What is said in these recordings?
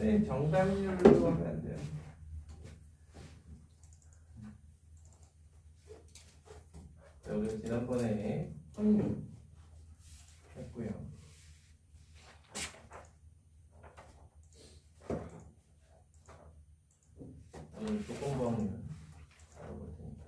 선생님 정답률로 하면 안 돼요. 여기 지난번에 확률 했고요. 오늘 조건 확률 알아볼 테니까.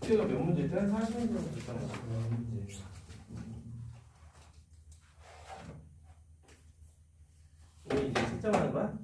숙제가 몇 문제지? 한 40문제 정도 됐잖아. 문제. 우리 이제 채점하는 거야?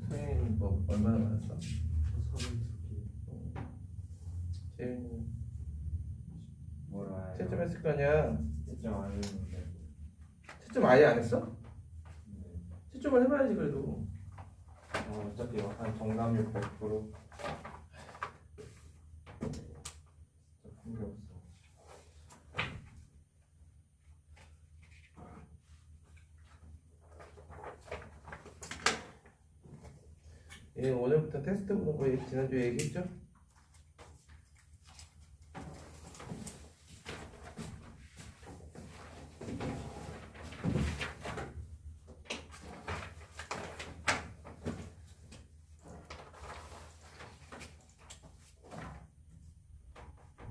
선생님 뭐 얼마나 많았어? 재윤이 뭐라 해요? 채점했을 거 아니야. 채점 안 했는데. 채점 아예 안 했어? 네. 채점을 해봐야지 그래도. 어차피 한 정답률 100%. 진짜 fun게 없어. 예, 오늘부터 테스트 보는 거 지난주에 얘기했죠?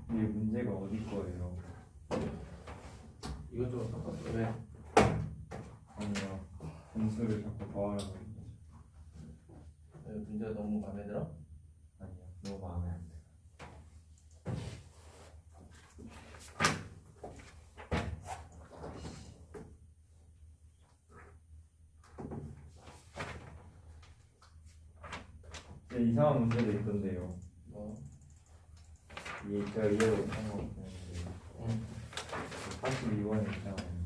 이게 문제가 어디 거예요? 이것저것 섞었어. 왜? 아니요. 분수를 자꾸 더하라고 했죠. 문제가 너무 마음에 들어? 아니요. 너무 마음에 안 들어요. 진짜 이상한 문제도 있던데요. 뭐? 제가 이해를 못한 거 같은데. 응. 82번에 있잖아요.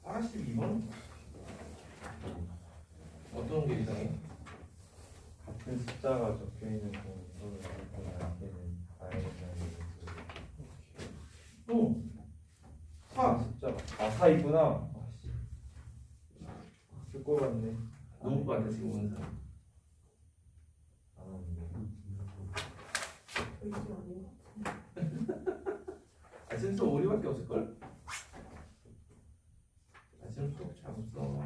42번? 어떤 게 이상해? 같은 숫자가 적혀 있는 공서를 나한테는 다양한 또 4. 숫자가 4 있구나. 쓸거 같네. 누구 같아 지금 오는 사람? 안 왔는데. 아침 수업 우리밖에 없을걸? 아침 수업 잘 없어.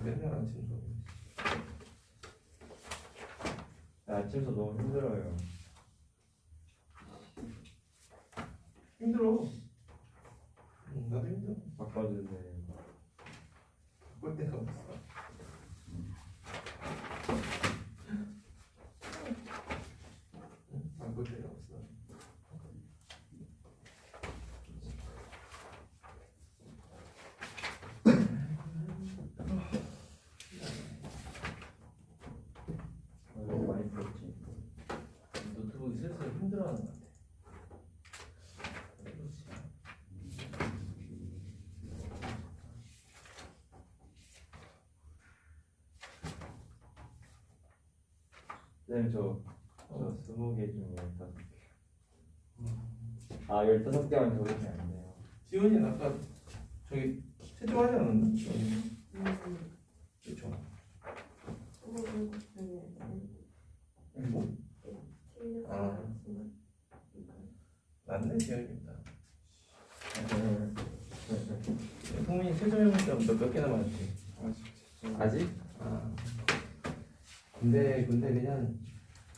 맨날 아침 수업. 아침서 너무 힘들어요. 힘들어. 나도 힘들어. 바꿔주세요. 바꿀 데가 없어. 바꿀 데가 없어. 너무 많이 풀었지. 노트북이 슬슬 힘들어하는 것 같아. 그렇지. 선생님 저 20개 중에 15개. 15개만 적으시면 안 돼요. 지원이 아까 저기 채점하지 않았나? 그렇죠. 뭐? 몇 개나 맞았지? 진짜. 아직? 아. 근데 그냥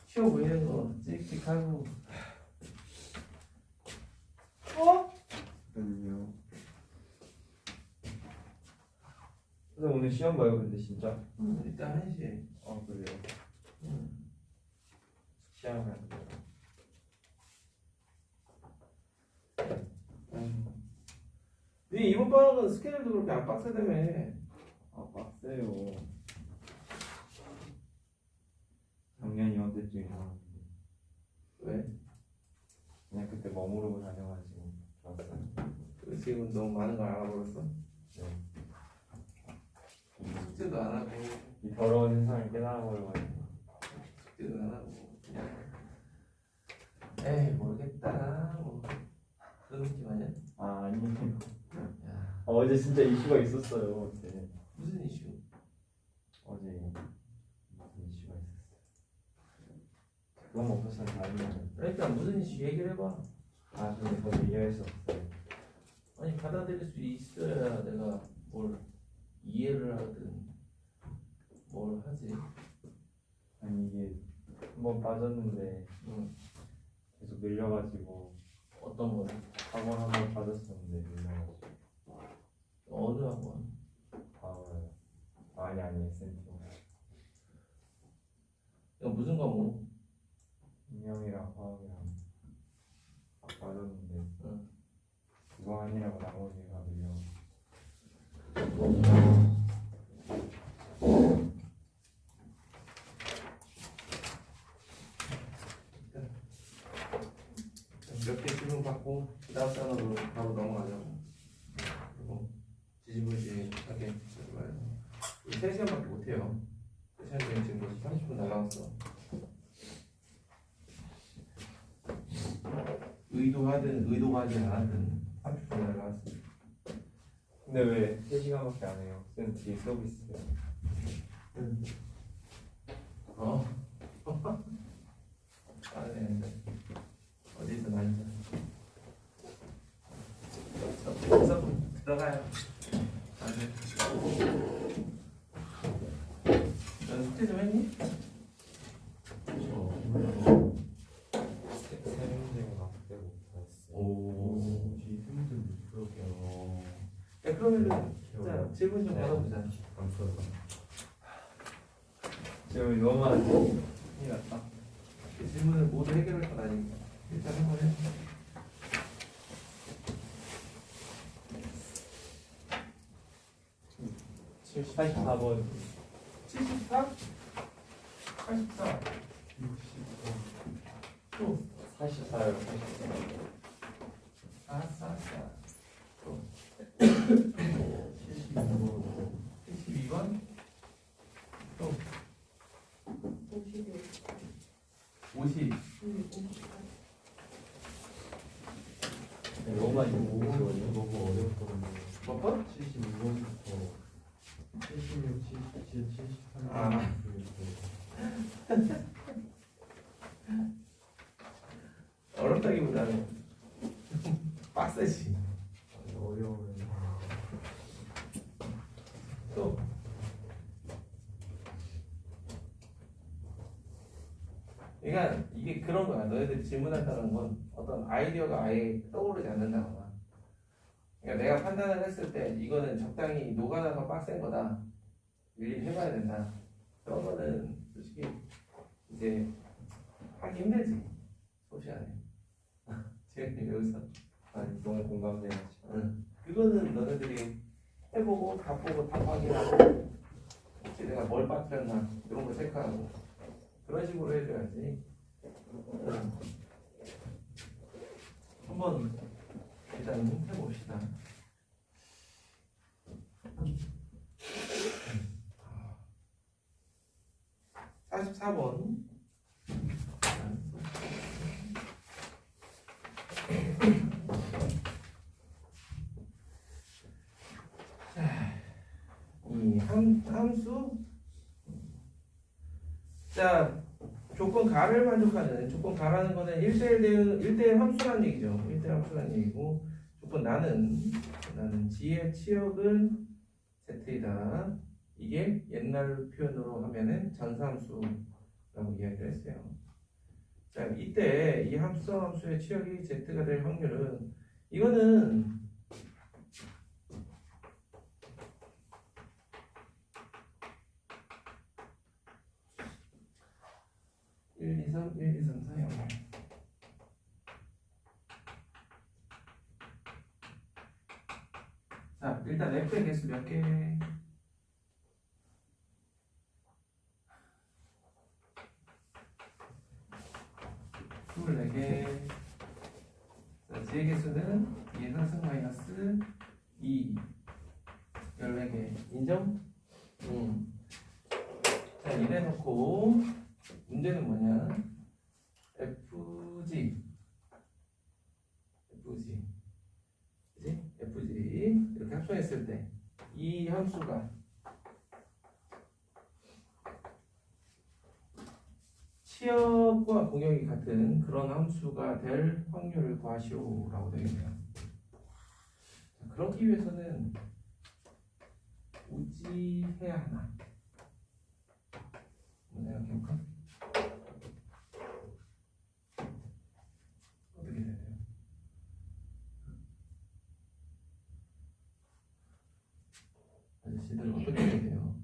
쉬워 보이는 거 찍찍하고. 그럼요. 그래서 오늘 시험 봐요, 근데 진짜. 일단 1시에. 그래요. 시험을 안 돼요. 네 이번 방학은 스케줄도 그렇게 안 빡세다며. 빡세요. 작년 이맘때쯤에 나왔는데 왜? 그냥 그때 머무르고 다녀가지고 좋았어요. 지금 너무 많은 걸 알아버렸어. 네. 숙제도 안 하고 이 더러운 세상을 깨달아버려가지고. 숙제도 안 하고 그냥 에이 모르겠다 뭐 그런 느낌 아니야? 아니에요. 야 어제 진짜 이슈가 있었어요. 어제. 무슨 이슈? 어제 무슨 이슈가 있었어요. 그건 없었어요. 다행이에요. 그러니까 무슨 이슈 얘기를 해봐. 근데 저 얘기할 수 없어요. 아니 받아들일 수 있어야 내가 뭘 이해를 하든 뭘 하지. 아니 이게 한번 빠졌는데 계속 밀려가지고 어떤 거를? 학원 한번 빠졌었는데 밀려가지고 어느 학원? 아니 센터 이거 무슨 과목? 인형이랑 화학이랑 빠졌는데 응. 그거 아니라고 나머지가 밀려. 몇 개 질문 받고 그 다음 단어로 바로 넘어가려고. 그리고 지지부진하게 말해서 3시간밖에 못해요. 3시간 전에 지금 벌써 30분 날라왔어. 의도하든 의도가 하지 않았든 30분 날라왔어. 근데 왜 3시간밖에 안 해요? 쌤 뒤에 수업 있어요. 안 해. 어디든 앉아. 수업 들어가요. 안 해. 넌 숙제 좀 했니? 세 문제가 빼고 다 했어요. 오. 뒤에 못 풀게요. 야 그러면은 자 질문 좀 받아보자. 안 풀어요. 지금 이거만 큰일 났다. 이 질문을 모두 해결할 건 아니니까 일단 한번 해. 칠 84번 74? 84. 또 44요. 44. 또 72번 72번. 또 51. 50. 너무 많이 너무 어려웠거든요. 몇 번? 72번부터 76, 77, 73. 아. 어렵다기보다는 빡세지. 어려워요. 또 그러니까 이게 그런 거야. 너희들이 질문한다는 건 어떤 아이디어가 아예 떠오르지 않는다거나. 그러니까 내가 판단을 했을 때 이거는 적당히 녹아나서 빡센 거다. 일일이 해봐야 된다. 그런 거는 솔직히 이제 하기 힘들지. 소시안에 지금 여기서. 아니 너무 공감돼요. 응. 그거는 너네들이 해보고 다 보고 다 확인하고 혹시 내가 뭘 빠뜨렸나 이런 거 체크하고 그런 식으로 해줘야지. 한번 일단 해봅시다. 44번. 이 함수. 자, 조건 가를 만족하는, 조건 가라는 거는 1대1 함수라는 얘기죠. 1대1 함수라는 얘기고, 조건 나는 지의 치역은 z이다. 이게 옛날 표현으로 하면은 전사함수라고 이야기를 했어요. 자, 이때 이 합성 함수의 치역이 z가 될 확률은 이거는 1, 2, 3, 1, 2, 3, 4, 0. 자, 일단 f의 개수 몇 개? 24개. 자, z의 개수는 2의 상승 마이너스 2. 14개. 인정? 자, 이래 놓고 문제는 뭐냐? FG. 그지? FG. 이렇게 합성했을 때 이 함수가 치역과 공역이 같은 그런 함수가 될 확률을 구하시오라고 되어 있네요. 자, 그러기 위해서는 우지해야 하나? 한번 생각해볼까? 어떻게 돼야 돼요? 아저씨들 어떻게 해야 돼요?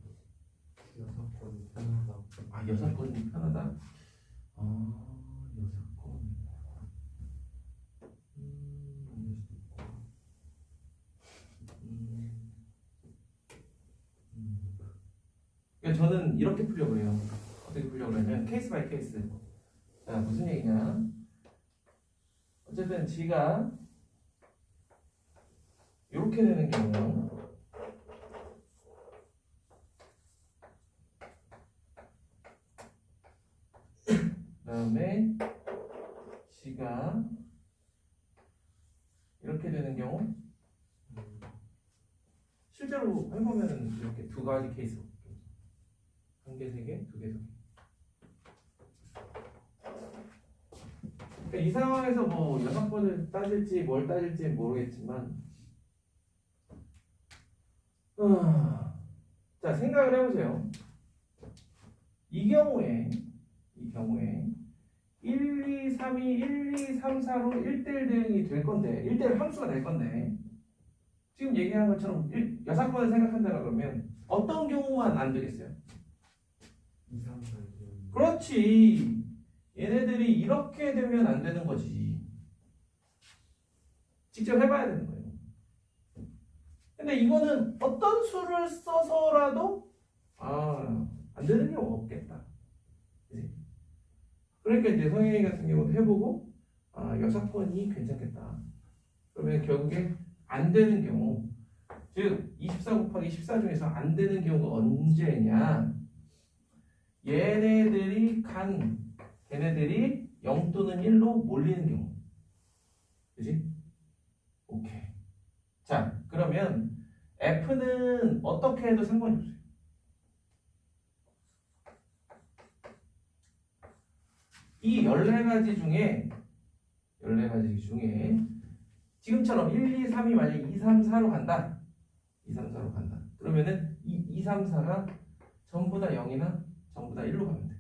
6번 편하다. 아, 6건이 편하다? 아, 6건. 그러니까 저는 이렇게 풀려고 해요. 어떻게 풀려고 하냐면 케이스 바이 케이스. 자, 무슨 얘기냐? 어쨌든 G가 이렇게 되는 경우 그다음에 G가 이렇게 되는 경우 실제로 해보면은 이렇게 두 가지 케이스. 한 개, 세 개, 두 개, 세 개. 그러니까 이 상황에서 뭐 6번을 따질지 뭘 따질지 모르겠지만, 자, 생각을 해보세요. 이 경우에 1, 2, 3이 1, 2, 3, 4로 1대1 대응이 될 건데, 1대1 함수가 될 건데, 지금 얘기한 것처럼 6번을 생각한다 그러면 어떤 경우만 안 되겠어요? 2, 3, 4. 그렇지. 얘네들이 이렇게 되면 안 되는 거지. 직접 해봐야 되는 거예요. 근데 이거는 어떤 수를 써서라도 안 되는 경우가 없겠다. 그치? 그러니까 이제 성현이 같은 경우도 해보고 6번이 괜찮겠다. 그러면 결국에 안 되는 경우, 즉 24 곱하기 14 중에서 안 되는 경우가 언제냐? 걔네들이 0 또는 1로 몰리는 경우. 그지? 오케이. 자, 그러면 F는 어떻게 해도 상관이 없어요. 이 14가지 중에 지금처럼 1, 2, 3이 만약에 2, 3, 4로 간다. 그러면은 이 2, 3, 4가 전부 다 0이나 전부 다 1로 가면 돼.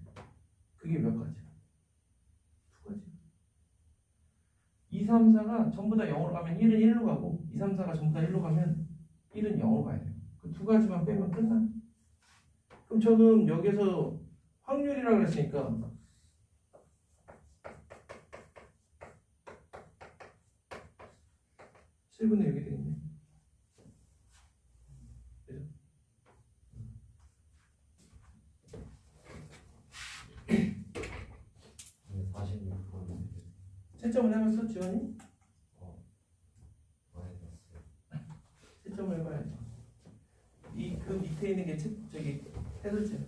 그게 몇 가지야? 두 가지. 2, 3, 4가 전부 다 0으로 가면 1은 1로 가고 2, 3, 4가 전부 다 1로 가면 1은 0으로 가야 돼요. 그 두 가지만 빼면 끝나. 그럼 지금 여기서 확률이라고 그랬으니까 7분의 6이 되겠네. 그죠? 네, 46번. 채점을 해봤어, 지원이? 많이 됐어요. 채점을 해봐야죠. 그 밑에 있는 게 저기 해설지야.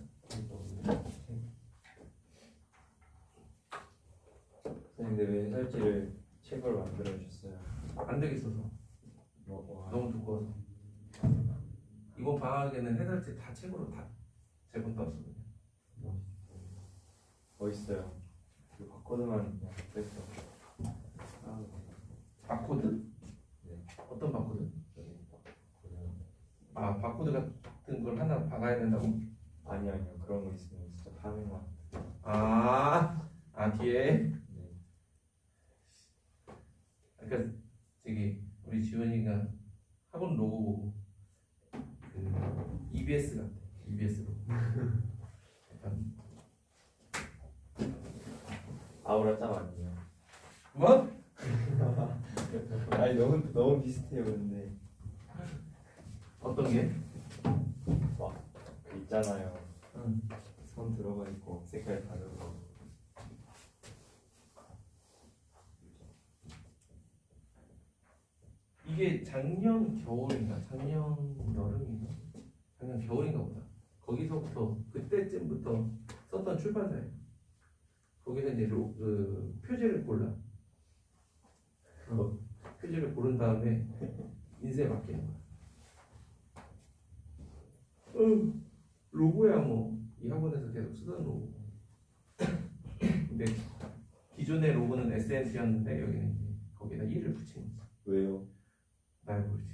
근데 왜 해설지를 책으로 만들어 주셨어요? 안 되겠어서. 너무 두꺼워서. 이번 방학에는 해설지 다 책으로 다 제본 떴거든요. 멋있어요. 그 바코드만 그냥 뺐어. 바코드? 네. 어떤 바코드? 아 바코드 같은 걸 하나 박아야 된다고? 아니요 그런 거 있으면 진짜 파는 거 아 뒤에. 네. 그러니까 저기 우리 지원이가 학원 로고 보고 그 EBS 같아. EBS로. 약간 아우라 짱 아니에요? 뭐? 아니 너무 비슷해요 근데 어떤 게? 그 있잖아요 응. 선 들어가 있고 색깔 다르고 이게 작년 겨울인가 작년 여름인가 작년 겨울인가 보다. 거기서부터 그때쯤부터 썼던 출판사예요. 거기서 이제 그 표지를 골라. 표지를 고른 다음에 인쇄에 맡기는 거야. 로고야 뭐 이 학원에서 계속 쓰던 로고. 근데 기존의 로고는 SNT였는데 여기는 이제 거기다 1을 붙인 거지. 왜요? 날 모르지.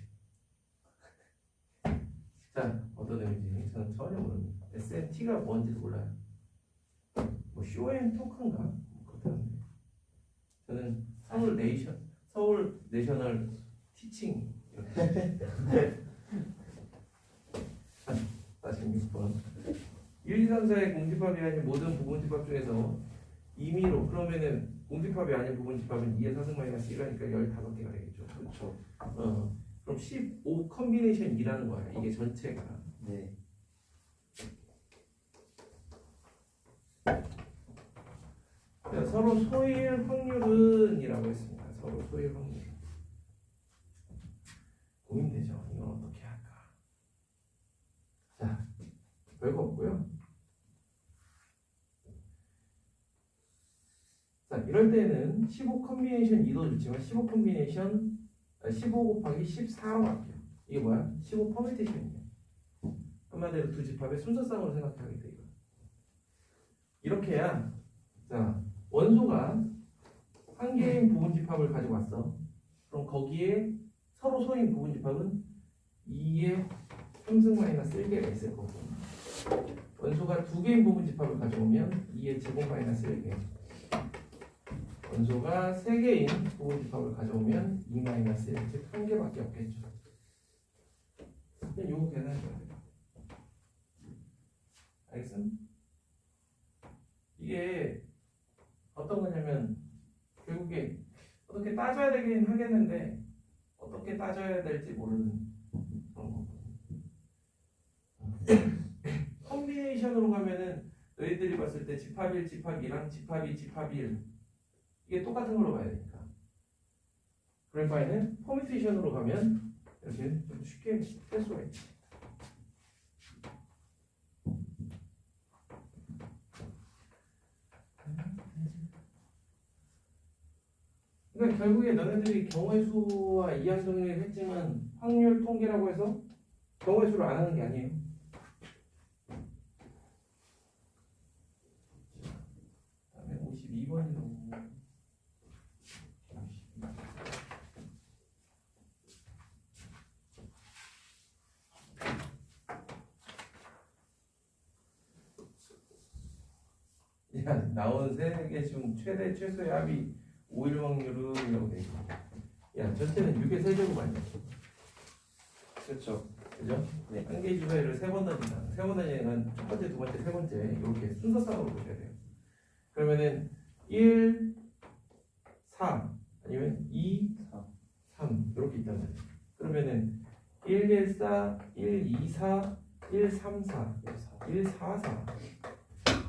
자, 어떤 의미인지 저는 전혀 모릅니다. SNT가 뭔지도 몰라요. 뭐 쇼앤토크인가? 그렇다는데 저는 서울 내셔널 티칭 이렇게. 46번 1, 2, 3, 4의 공집합이 아닌 모든 부분집합 중에서 임의로 그러면은 공집합이 아닌 부분집합은 2의 4승 마이너스 1하니까 15개가 되겠죠. 그렇죠. 그럼 15 컨비네이션 2라는 거야. 이게 전체가. 네. 서로 소일 확률은 이라고 했습니다. 서로 소일 확률. 고민되죠. 이건 어떻게 할까? 자, 별거 없고요. 자, 이럴 때는 15 컨비네이션 2도 좋지만 15 컨비네이션 15 곱하기 14로 할게요. 이게 뭐야? 15 퍼뮤테이션이에요. 한마디로 두 집합의 순서쌍으로 생각하게 돼 이거. 이렇게 해야 자 원소가 한 개인 부분집합을 가지고 왔어. 그럼 거기에 서로 소인 부분집합은 2의 3승 마이너스 1개가 있을 거고 원소가 두 개인 부분집합을 가져오면 2의 제곱 마이너스 1개 원소가 세 개인 부분집합을 가져오면 2 마이너스 1, 즉 한 개밖에 없겠죠. 그냥 요거 계산해줘야 돼요. 알겠어? 이게 어떤 거냐면 결국에 어떻게 따져야 되긴 하겠는데 어떻게 따져야 될지 모르는 그런 거거든요. 컨비네이션으로 가면은 너희들이 봤을 때 집합 1, 집합 2랑 집합 2, 집합 1 이게 똑같은 걸로 봐야 되니까 그럴 바에는 퍼뮤테이션으로 가면 이렇게 좀 쉽게 뺄 수가 있지. 그러니까 결국에 너네들이 경우의 수와 이항 정리를 했지만 확률 통계라고 해서 경우의 수를 안 하는 게 아니에요. 다음에 52번이라고. 야, 나온 세 개 중 최대 최소의 합이 5일 확률은이라고 돼 있고, 야 전체는 6의 세제곱 아니야? 그렇죠. 그죠? 네. 한 개의 주사위를 세 번 던진다. 세 번 던지면 첫 번째, 두 번째, 세 번째 이렇게 순서상으로 보셔야 돼요. 그러면은 1, 4 아니면 2, 3 이렇게 있단 말이에요. 그러면은 1, 1, 4, 1, 2, 4, 1, 3, 4, 1, 4, 4,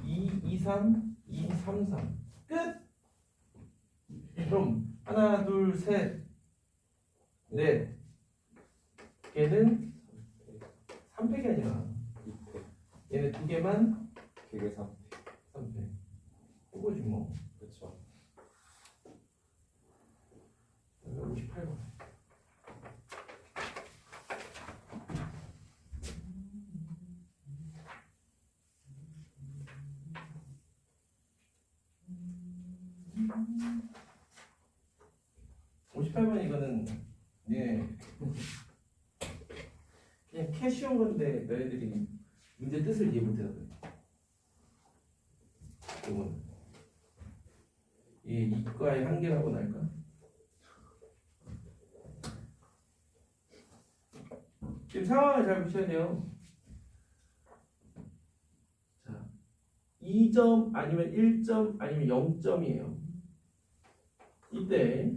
2, 2, 3, 2, 3, 3 끝! 그럼 하나, 둘, 셋, 넷 얘는 3팩이 아니라 2팩. 얘는 두 개만 되게 3팩. 3팩 이거지 뭐. 그렇죠. 58번. 이거는 예 그냥 캐시온 건데 너희들이 문제 뜻을 이해 못해서 그래. 이건 이 이과의 한계라고나 할까? 지금 상황을 잘 보셔야 돼요. 자, 2점 아니면 1점 아니면 0점이에요. 이때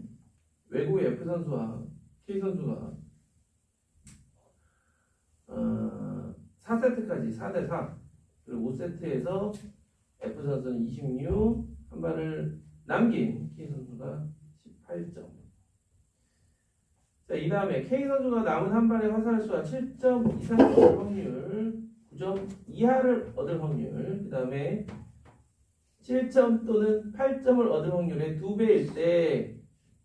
외국의 F 선수와 K 선수가 4세트까지 4대4 그리고 5세트에서 F 선수는 26 한 발을 남긴 K 선수가 18점. 자, 이 다음에 K 선수가 남은 한 발의 화살 수가 7점 이상을 얻을 확률, 9점 이하를 얻을 확률, 그 다음에 7점 또는 8점을 얻을 확률의 2배일 때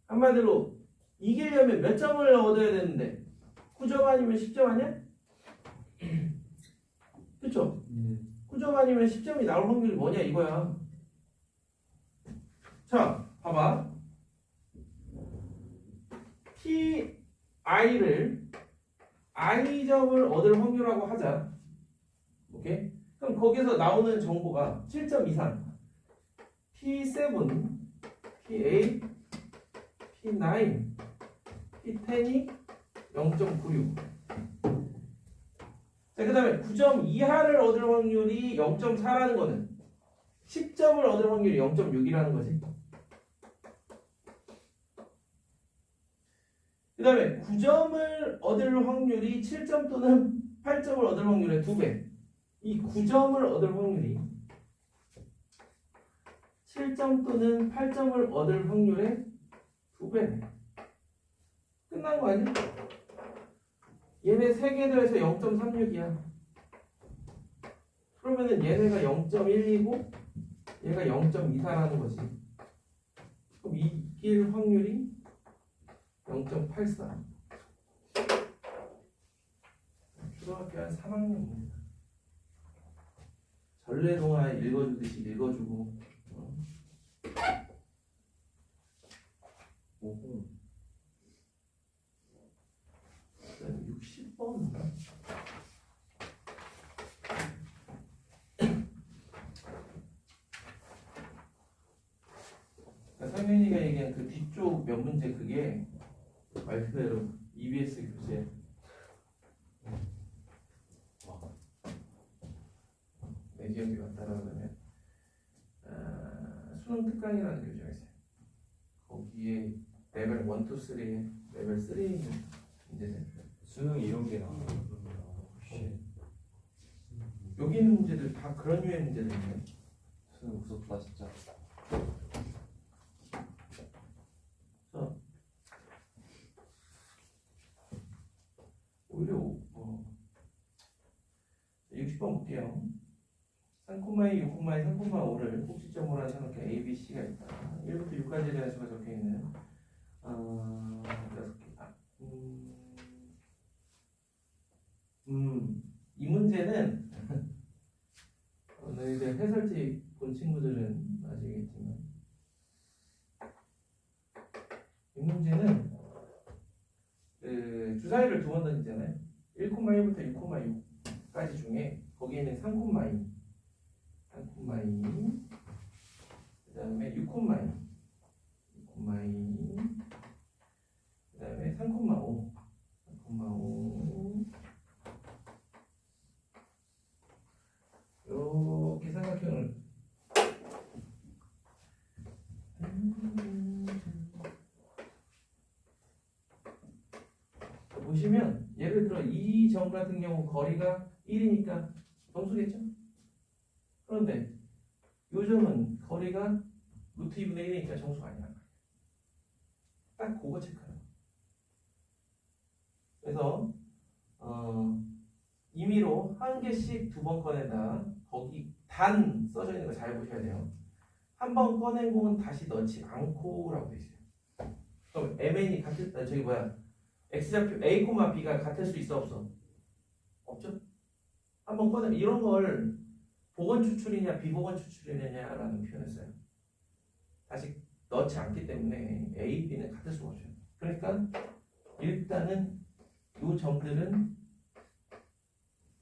한마디로 이기려면 몇 점을 얻어야 되는데 9점 아니면 10점 아니야? 그쵸? 9점 아니면 10점이 나올 확률이 뭐냐 이거야. 자, 봐봐. PI를 I점을 얻을 확률이라고 하자. 오케이? 그럼 거기서 나오는 정보가 7점 이상 P7, P8, P9, P10이 0.96. 자, 그 다음에 9점 이하를 얻을 확률이 0.4라는 거는 10점을 얻을 확률이 0.6이라는 거지. 그 다음에 9점을 얻을 확률이 7점 또는 8점을 얻을 확률의 2배. 이 9점을 얻을 확률이 7점 또는 8점을 얻을 확률의 2배. 끝난 거 아니야? 얘네 3개 더해서 0.36이야. 그러면은 얘네가 0.1이고 얘가 0.24라는 거지. 그럼 이길 확률이 0.84. 초등학교 한 3학년입니다. 전래동화 읽어주듯이 읽어주고. 오호. 60번인가? 상현이가 얘기한 그 뒤쪽 몇 문제 그게 말 그대로 EBS 교재. 내 기억이 맞다라 그러면 수능 특강이라는 교재가 있어요. 거기에 레벨 1, 2, 3, 레벨 3에 있는 문제들. 수능 이런 게 나와. 여기 있는 문제들 다 그런 류의 문제들이네. 수능 무섭다 진짜. 오히려 60번 볼게요. 3,2, 6,2, 3,5를 꼭지점으로 한 삼각형 A, B, C가 있다. 1부터 6까지에 대한 수가 적혀있는 6개. 이 문제는 너희들 해설지 본 친구들은 아시겠지만 이 문제는 그 주사위를 2번 던지잖아요. 1,1부터 6,6까지 중에 거기에는 3,2 그 다음에 6,2 그 다음에 3,5 이렇게 삼각형을 보시면 예를 들어 이 점 같은 경우 거리가 1이니까 정수겠죠? 그런데 이 점은 거리가 루트 2분의 1이니까 정수가 아니란 말이에요. 딱 그거 체크하는 거예요. 그래서 임의로 한 개씩 2번 꺼내다 거기 단 써져 있는 거 잘 보셔야 돼요. 한 번 꺼낸 공은 다시 넣지 않고라고 돼 있어요. 그럼 MN이 같은 x좌표 a, b가 같을 수 있어 없어? 없죠? 한번 꺼내 이런 걸 복원 추출이냐 비복원 추출이냐라는 표현을 써요. 다시 넣지 않기 때문에 a, b는 같을 수가 없어요. 그러니까 일단은 이 점들은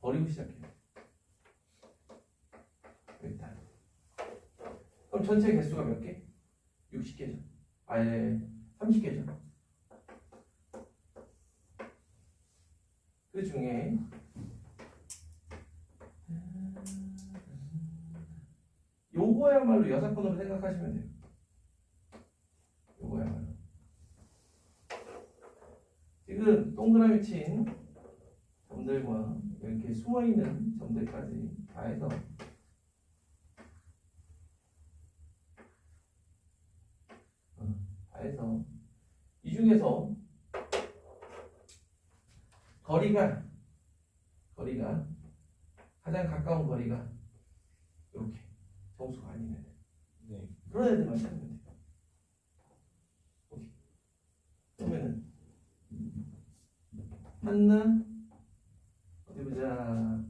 버리고 시작해요. 일단. 그럼 전체 개수가 몇 개? 60개죠. 아예 30개죠. 그 중에 요거야말로 여사건으로 생각하시면 돼요. 요거야말로. 지금 동그라미 친 점들과 이렇게 숨어있는 점들까지 다 해서 이 중에서 거리가 가장 가까운 거리가 이렇게 정수가 아닌 애들. 네. 그런 애들만 찾으면 돼요. 오케이. 그러면은 하나 어디 보자.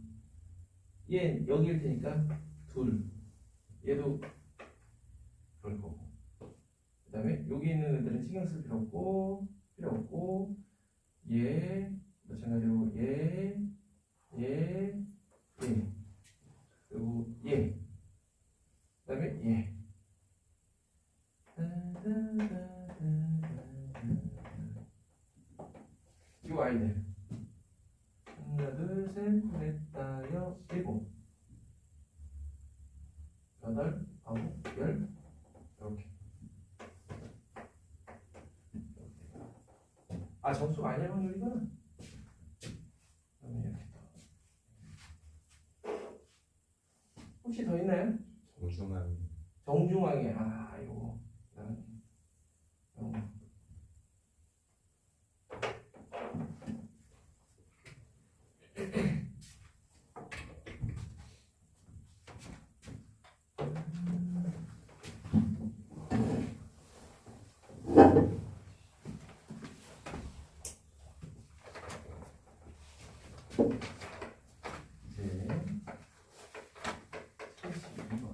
얘 여기일 테니까 둘. 얘도 그럴 거고. 그 다음에 여기 있는 애들은 신경 쓸 필요 없고 얘 마찬가지로 얘 그리고 얘 그 다음에 얘 이 아이들 하나 둘셋넷 다섯 일곱 여덟 아홉 열 이렇게 아 정수가 아닐 확률이구나. 그러면 이렇게 혹시 더 있나요? 정중앙. 정중앙에 요거 요거 이제 72번.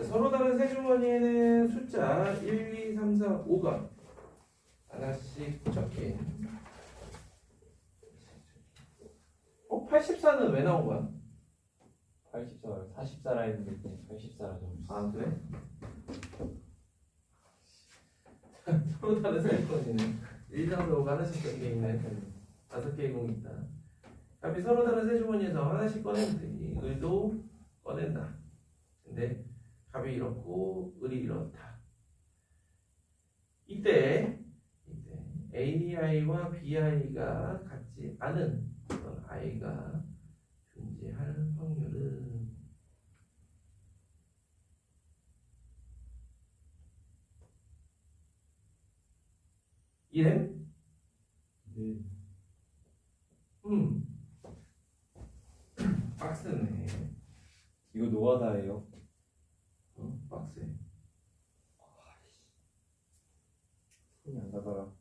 서로 다른 세 주머니에는 숫자 1, 2, 3, 4, 5가 하나씩 적힌 84는 왜 나온 거야? 84, 44라 했는데 84라 좀. 아 그래? 서로 다른 세 주머니는 1, 2, 3, 4, 5가 하나씩 적혀 있네. 5개의 공이 있다. 값이 서로 다른 세 주머니에서 하나씩 꺼내면 되니 을도 꺼낸다. 근데 값이 이렇고 을이 이렇다. 이때 AI와 BI가 같지 않은 그런 I가 존재할 확률은 이름? 네. 박스네. 이거 노가다예요. 박스에. 손이 안 가더라.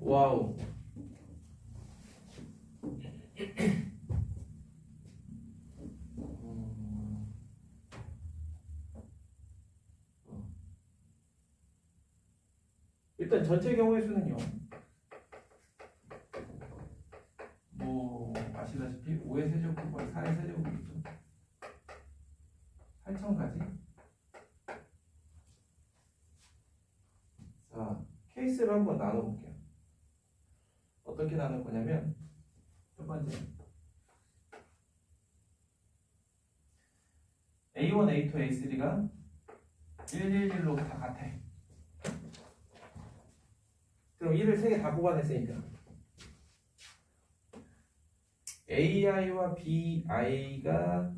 와우. 일단 전체 경우의 수는요. 뭐 아시다시피 5의 세제곱과 4의 세제곱이죠. 8,000까지. 자, 케이스를 한번 나눠볼게요. 어떻게 나눌 거냐면 첫 번째 A1, A2, A3가 111로 다 같아. 그럼 1을 3개 다 뽑아냈으니까 AI와 BI가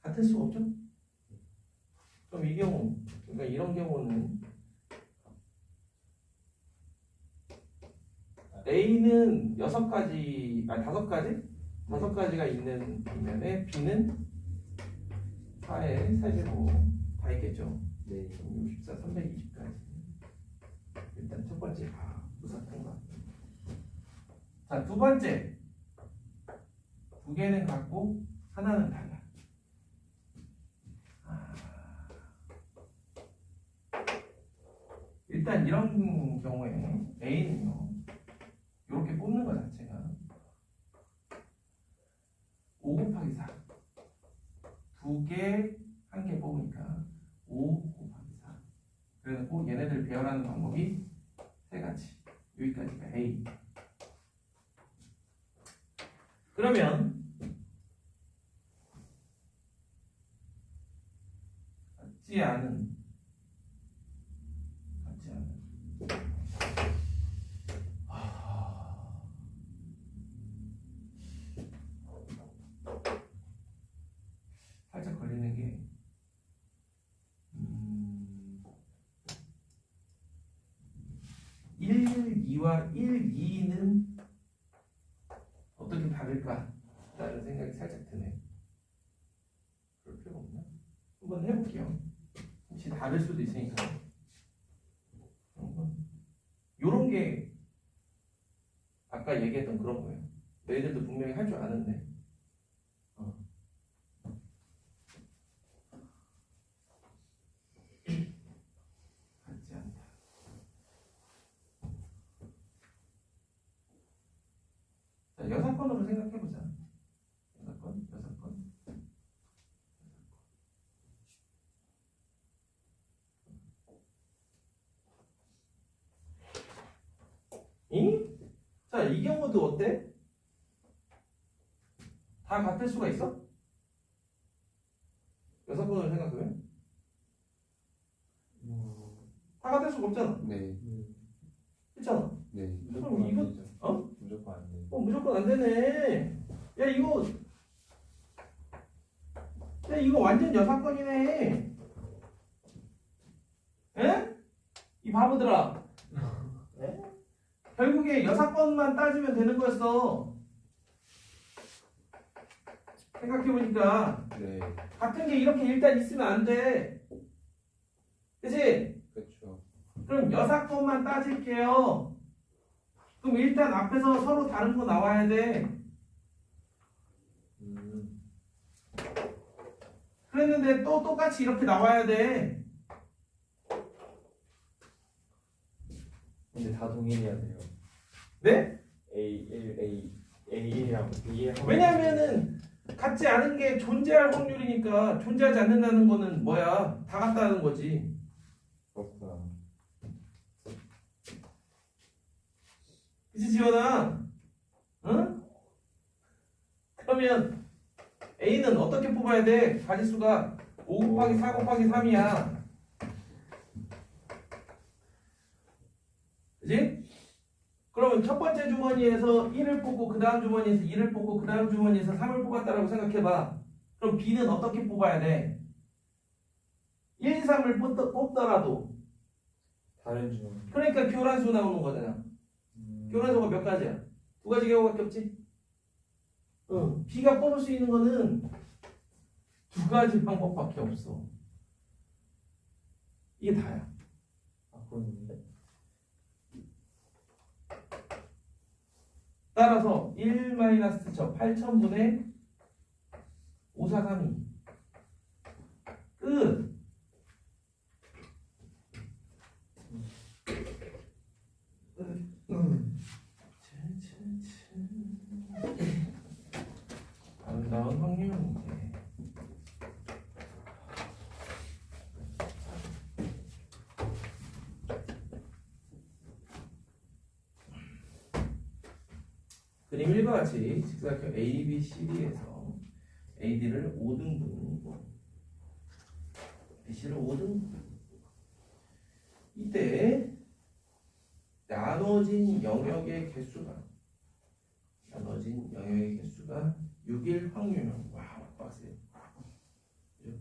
같을 수가 없죠? 그럼 이 경우, 그러니까 이런 경우는 A는 6가지, 아니 5가지? 5가지가 있는 빈면에 B는 4에 4제곱 다 있겠죠. 네. 64, 320까지. 일단 첫 번째 무사 통과. 자, 두 번째. 두 개는 같고 하나는 달라. 일단 이런 경우에 A는요. 이렇게 뽑는 것 자체가 5 곱하기 4. 두 개, 한 개 뽑으니까 5 곱하기 4. 그래서 얘네들 배열하는 방법이 세 가지. 여기까지가 A. 그러면 같지 않은 살짝 걸리는 게 1, 2와 1, 2는 어떻게 다를까? 라는 생각이 살짝 드네. 그럴 필요가 없나? 한번 해볼게요. 혹시 다를 수도 있으니까. 요런 게 아까 얘기했던 그런 거예요. 너희들도 분명히 할 줄 아는데. 같지 않다. 자, 여사건으로 생각해보자. 여사건. 잉? 자, 이 경우도 어때? 다 같을 수가 있어? 여사건으로 생각하면? 다 같을 수가 없잖아. 네. 그렇잖아. 네. 무조건 안 이거- 되죠. 어? 무조건 안 돼. 무조건 안 되네. 야, 이거 완전 여사건이네. 에? 이 바보들아. 에? 결국에 여사건만 따지면 되는 거였어. 생각해보니까 네. 같은 게 이렇게 일단 있으면 안 돼. 그치? 그렇죠. 그럼 여사건만 따질게요. 그럼 일단 앞에서 서로 다른 거 나와야 돼. 그랬는데 또 똑같이 이렇게 나와야 돼. 근데 다 동일해야 돼요. 네? A1이랑 B1 왜냐면은 같지 않은 게 존재할 확률이니까 존재하지 않는다는 거는 뭐야? 다 같다는 거지. 그렇구나. 그치 지원아? 응? 그러면 A는 어떻게 뽑아야 돼? 가지수가 5 곱하기 4 곱하기 3이야. 그치? 그러면 첫 번째 주머니에서 1을 뽑고 그 다음 주머니에서 2를 뽑고 그 다음 주머니에서 3을 뽑았다라고 생각해봐. 그럼 B는 어떻게 뽑아야 돼? 1, 2, 3을 뽑더라도 다른 주문. 그러니까 교란수 나오는 거잖아. 교란수가 몇 가지야? 2가지 경우밖에 없지? 응. B가 뽑을 수 있는 거는 2가지 방법밖에 없어. 이게 다야. 아, 그런데. 따라서 1-저 8,000분의 5432 끝. 아름다운 확률 문제. 그림 1과 같이 직사각형 ABCD에서 AD를 5등분, BC를 5등분. 이때 나눠진 영역의 개수가 6일 확률은 와우 빡세요. 그죠?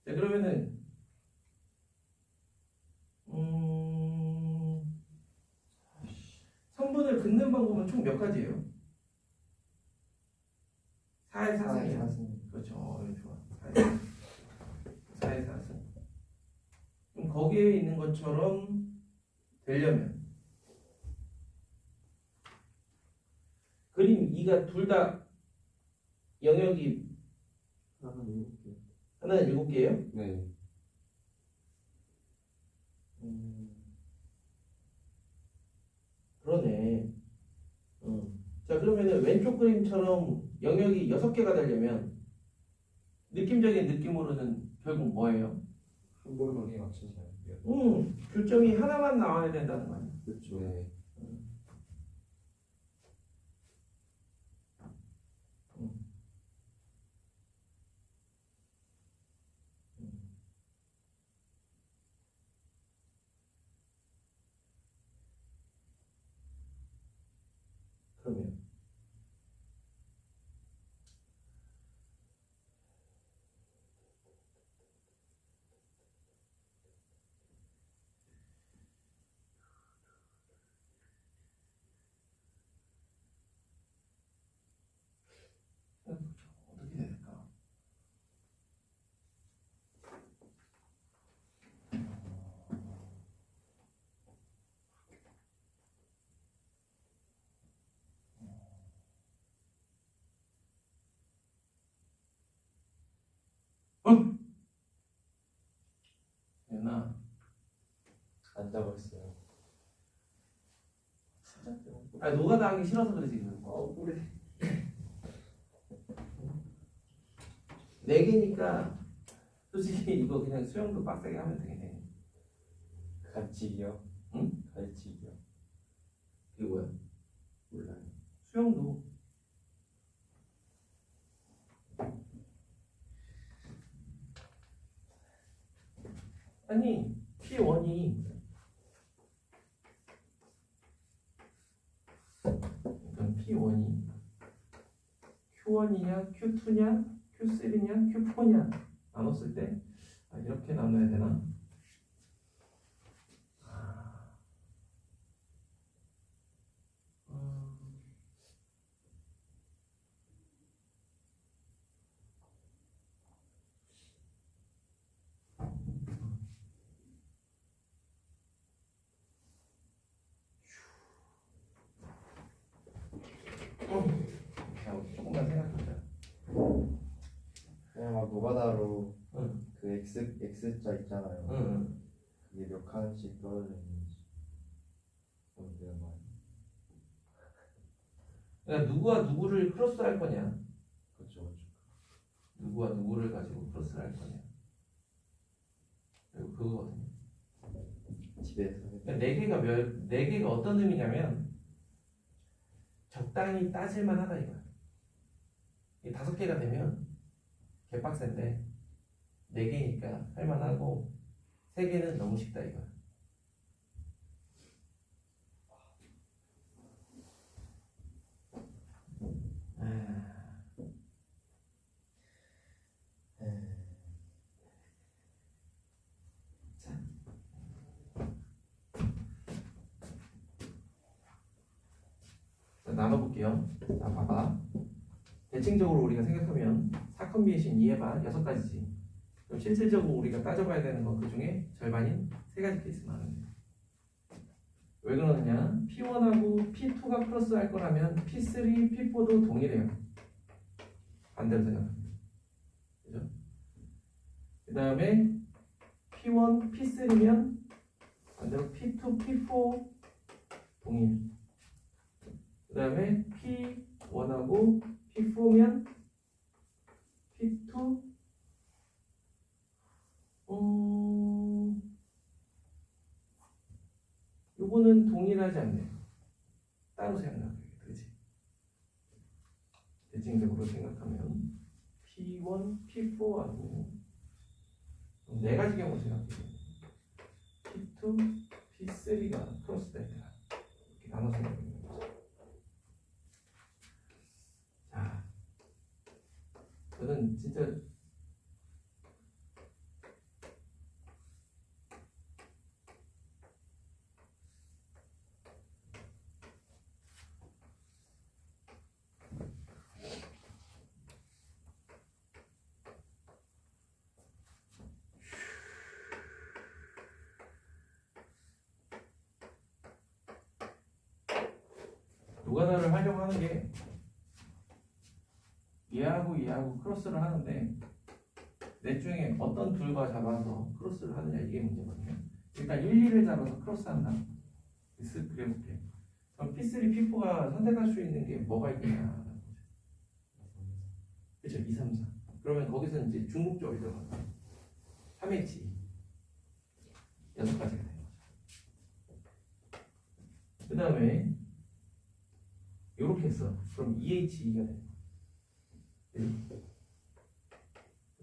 자 그러면은 긋는 방법은 총 몇 가지예요? 4의 4승이야. 사승. 그렇죠. 좋아. 4의 4승. 그럼 거기에 있는 것처럼 되려면 그림 2가 둘 다 영역이 하나는 7개. 하나는 7개예요? 네. 그러네. 자, 그러면은 왼쪽 그림처럼 영역이 6개가 되려면 느낌적인 느낌으로는 결국 뭐예요? 한 번에 맞춰서 할게요. 교점이 하나만 나와야 된다는 거 아니야? 그렇죠. 네. 그러면 어떻게 해야 될까? 되나? 안 잡았어요. 아니 노가다 하기 싫어서 그러지 지금. 그래. 4개니까 솔직히 이거 그냥 수영도 빡세게 하면 되겠네. 갈치기요? 응? 갈치기요. 이게 뭐야? 몰라요. 수영도 아니 P1이 그럼 P1이 Q1이냐 Q2냐 Q3냐 Q4냐 나눴을 때 이렇게 나눠야 되나? 자, 조금만 생각해보자. 그냥 막 노가다로 응. 그 X자 있잖아요. 응. 그게 몇 칸씩 떨어져 있는지 보면 되는 거 아니에요? 그러니까 누구와 누구를 크로스할 거냐? 그렇죠, 그렇죠. 누구와 누구를 가지고 크로스를 할 거냐? 그리고 그거거든요. 집에서 그러니까 4개가 어떤 의미냐면 적당히 따질만 하다 이거야. 이 5개가 되면 개빡센데 4개니까 할만하고 3개는 너무 쉽다 이거야. 자, 나눠볼게요. 자, 봐봐. 대칭적으로 우리가 생각하면 사건 비해신 이해봐 6가지지. 그럼 실질적으로 우리가 따져봐야 되는 건 그 중에 절반인 3가지 케이스만 하면 돼. 왜 그러느냐? P1하고 P2가 크로스 할 거라면 P3, P4도 동일해요. 반대로 생각하면. 그죠? 그 다음에 P1, P3면 반대로 P2, P4 동일. 그 다음에 P1하고 P4면 P2 요거는 동일하지 않네. 따로 생각해. 그렇지? 대칭적으로 생각하면 P1, P4하고 4가지 경우 생각해. P2, P3가 크로스 될까? 이렇게 나눠서 생각해. 자, 저는 진짜 노가다를 하려고 하는 게 얘하고 크로스를 하는데 넷 중에 어떤 둘과 잡아서 크로스를 하느냐 이게 문제거든요. 일단 1, 2를 잡아서 크로스한다. 쓱 그려볼게. 그럼 P3, P4가 선택할 수 있는 게 뭐가 있겠냐. 그렇죠. 2, 3, 4. 그러면 거기서 이제 중국적으로 들어간다. 3H 6가지가 되는 거죠. 그 다음에 요렇게 했어. 그럼 2H2가 되는 거야.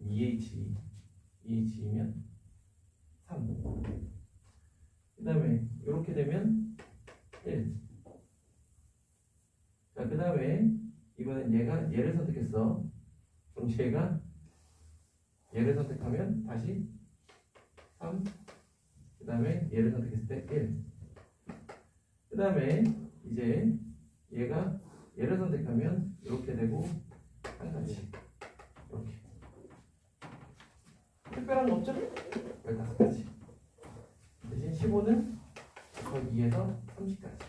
2H2면 3. 그 다음에 요렇게 되면 1. 자, 그 다음에 이번엔 얘를 선택했어. 그럼 얘를 선택하면 다시 3. 그 다음에 얘를 선택했을 때 1. 그 다음에 이제 얘를 선택하면 이렇게 되고 한 가지 이렇게. 특별한 거 없죠? 15가지. 대신 15는 거의 2에서 30까지.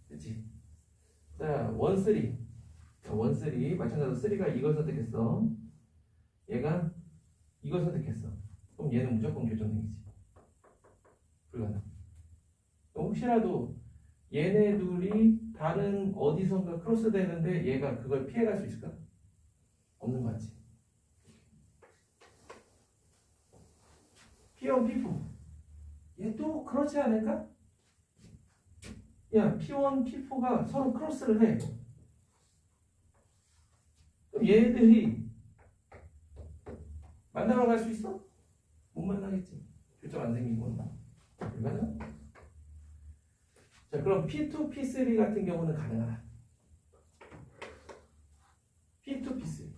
그치? 자, 1, 3. 마찬가지로 3가 이걸 선택했어. 얘가 이걸 선택했어. 그럼 얘는 무조건 교정생기지. 불가능. 혹시라도 얘네 둘이 다른 어디선가 크로스 되는데 얘가 그걸 피해갈 수 있을까? 없는 거 같지? P1, P4 얘도 그렇지 않을까? 야, P1, P4가 서로 크로스를 해. 그럼 얘네들이 만나러 갈 수 있어? 못 만나겠지. 교점 안 생기고. 불가능? 자, 그럼 P2, P3 같은 경우는 가능하다. P2, P3.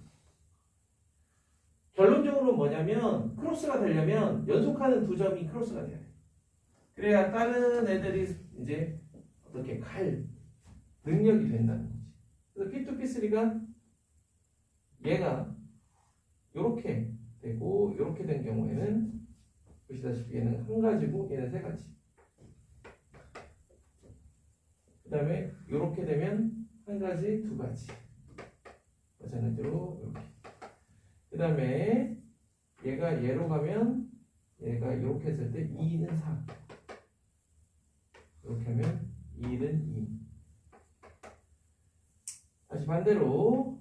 결론적으로 뭐냐면 크로스가 되려면 연속하는 두 점이 크로스가 돼야 돼. 그래야 다른 애들이 이제 어떻게 갈 능력이 된다는 거지. 그래서 P2, P3가 얘가 요렇게 되고 요렇게 된 경우에는 보시다시피 얘는 한 가지고 얘는 세 가지. 그 다음에 요렇게 되면 한 가지, 두 가지. 마찬가지로 이렇게. 그 다음에 얘가 얘로 가면 얘가 이렇게 했을 때 2는 4. 이렇게 하면 2는 2. 다시 반대로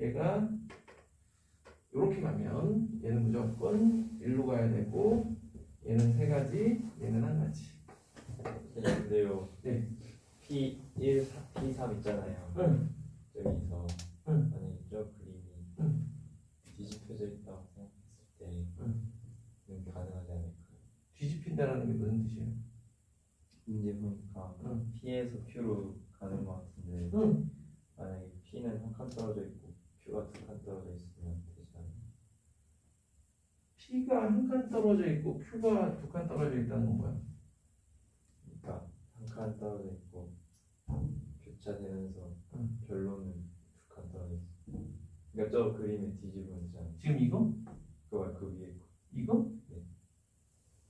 얘가 이렇게 가면 얘는 무조건 1로 가야 되고 얘는 세 가지, 얘는 한 가지. 근데요. 네. P1, P3 있잖아요. 응. 여기서 응. 만약에 저 그림이 응. 뒤집혀져 있다고 생각했을 때는 가능하지 않을까요? 뒤집힌다라는 게 무슨 뜻이에요? 이제 보니까 응. P에서 Q로 가는 것 같은데 응. 만약에 P는 한 칸 떨어져 있고 Q가 두 칸 떨어져 있으면 되지 않아요? P가 한 칸 떨어져 있고 Q가 두 칸 떨어져 있다는 건 뭐야? 그러니까 한 칸 떨어져 있고 교차되면서 응. 결론은 두 칸 떨어져 있어. 그러니까 저 그림에 뒤집으면 되잖아요. 지금 이거? 그 위에 거. 이거? 네.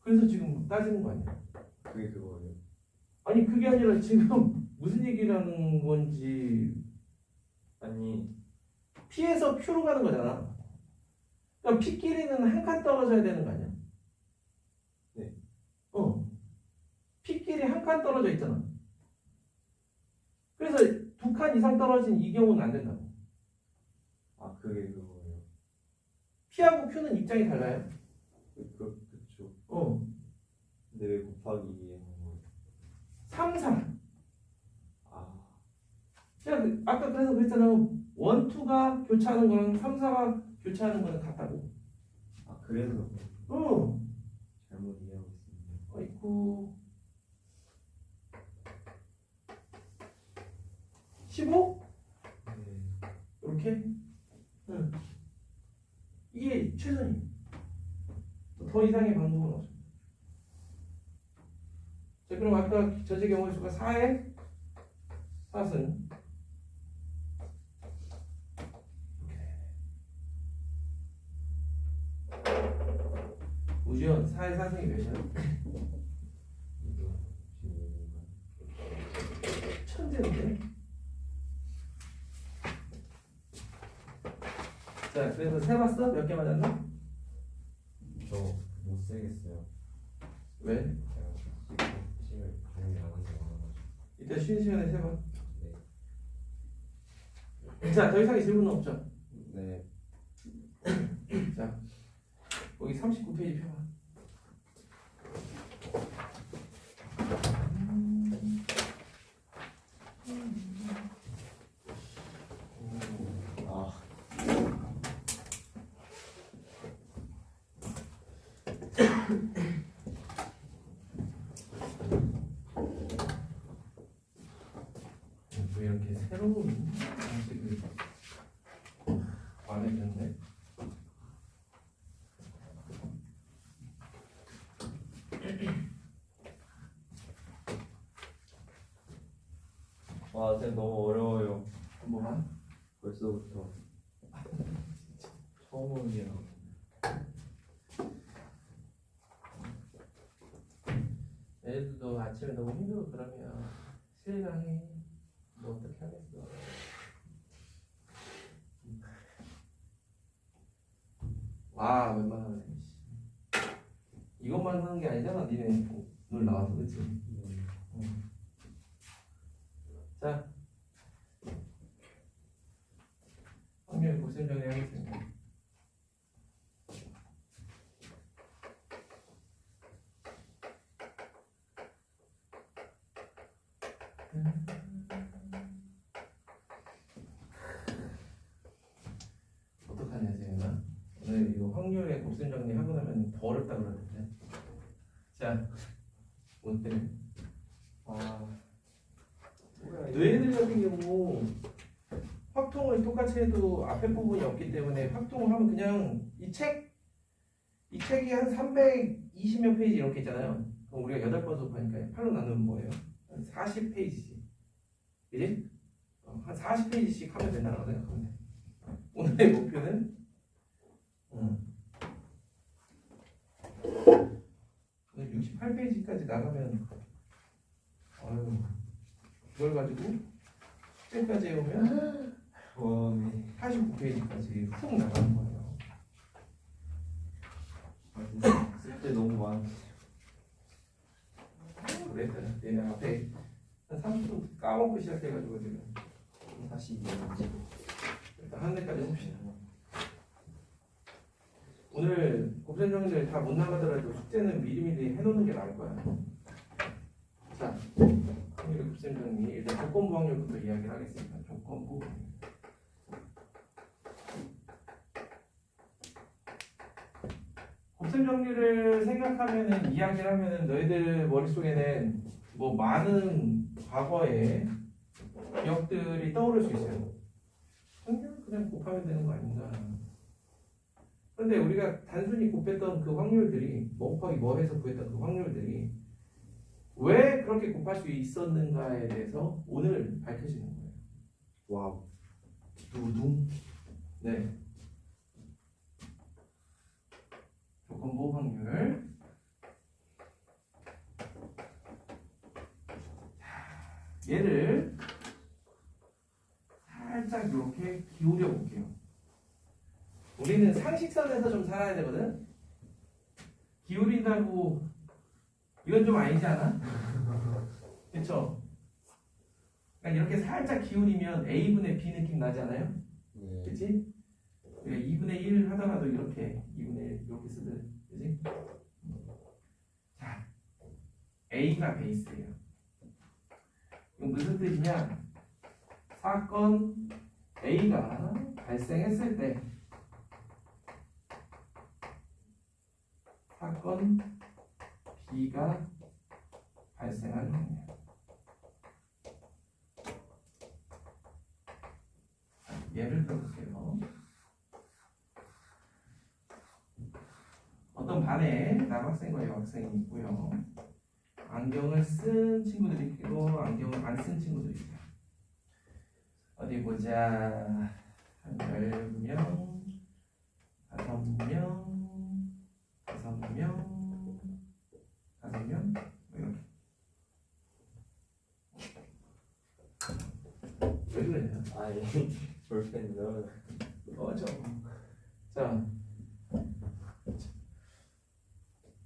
그래서 지금 따지는 거 아니야? 그게 그거예요. 아니 그게 아니라 지금 무슨 얘기라는 건지 아니 P에서 Q로 가는 거잖아. 그럼 P끼리는 한 칸 떨어져야 되는 거 아니야? 네. P끼리 한 칸 떨어져 있잖아. 그래서 두 칸 이상 떨어진 이 경우는 안 된다고. 아 그게 그거예요. P하고 Q는 입장이 달라요. 그쵸. 근데 왜 곱하기 2에 하는 거예요? 3, 4. 아 제가 아까 그래서 그랬잖아. 1, 2가 교차하는 거랑 3, 4가 교차하는 거는 같다고. 그래서 잘못 이해하고 있습니다. 아이고. 15? 네. 이렇게? 응. 이게 최선이에요. 더 이상의 방법은 없어요. 자, 그럼 아까 전체 경우의 수가 4에 4승. 우지현 4에 4승이 몇이야? 이거 지금 자, 그래서 세봤어? 몇 개 맞았나? 저 못 쓰겠어요. 왜? 제가 시험을 당연히 안 하지 않아가지고. 이따 쉬는 시간에 세봐. 네. 자, 더 이상의 질문은 없죠? 네. 자, 거기 39페이지 펴봐. 아, 왜 이렇게 새로운 방식을 안 했는데? 와, 쌤 너무 어려워요. 뭐가? 벌써부터. 처음 오는 게 나. 애들도 아침에 너무 힘들고 그러면 실강해. 뭐 어떻게 하겠어? 와, 웬만하면 씨. 이것만 하는 게 아니잖아. 니네 오늘 나와서 그치? 자, 확률 곱셈 정리하겠습니다. 어떡하냐 지금 오늘 이거 확률의 곱셈 정리 하고 나면 더 어렵다 그러던데. 자, 어때? 아, 뭐야, 이거. 너희들 같은 경우 확통을 똑같이 해도 앞에 부분이 없기 때문에 확통을 하면 그냥 이 책이 한 320몇 페이지 이렇게 있잖아요. 그럼 우리가 8번 수업하니까 8로 나누면 뭐예요? 한 40페이지씩. 그지? 한 40페이지씩 하면 된다고 생각하면 돼. 오늘의 목표는 68페이지까지 나가면 아유 그걸 가지고 숙제까지 해오면 와, 89페이지까지 훅 나가는 거예요. 아, 진짜 쓸때 너무 많아. 그래, 얘네 앞에 한 30분 까먹고 시작해가지고 지금 다시 일단 한 대까지 해봅시다. 오늘 곱셈 정리를 다 못 나가더라도 숙제는 미리미리 해놓는 게 나을 거야. 자, 확률 곱셈 정리 일단 조건부 확률부터 이야기를 하겠습니다. 조건부 확률. 곱셈 정리를 생각하면은 이야기를 하면은 너희들 머릿속에는 뭐 많은 과거의 기억들이 떠오를 수 있어요. 그냥 곱하면 되는 거 아닌가. 그런데 우리가 단순히 곱했던 그 확률들이 뭐 곱하기 뭐 해서 구했던 그 확률들이 왜 그렇게 곱할 수 있었는가에 대해서 오늘 밝혀지는 거예요. 와우. 두둥. 네. 조건부 확률. 얘를 살짝 이렇게 기울여 볼게요. 우리는 상식선에서 좀 살아야 되거든. 기울인다고 이건 좀 아니지 않아? 그렇죠? 그러니까 이렇게 살짝 기울이면 A분의 B 느낌 나지 않아요? 네. 그치? 우리가 2분의 1 하다가도 이렇게 2분의 1 이렇게 쓰든 그치? 자, A가 베이스예요. 이건 무슨 뜻이냐? 사건 A가 발생했을 때 사건 B가 발생할 확률. 예를 들어볼게요. 어떤 반에 남학생과 여학생이 있고요. 안경을 쓴 친구들이 있고 안경을 안 쓴 친구들이 있어요. 어디 보자. 한 10명, 5명, 5명, 5명, 이렇게. 왜 그러냐? 아니, 볼펜 넣어. 꺼져. 자,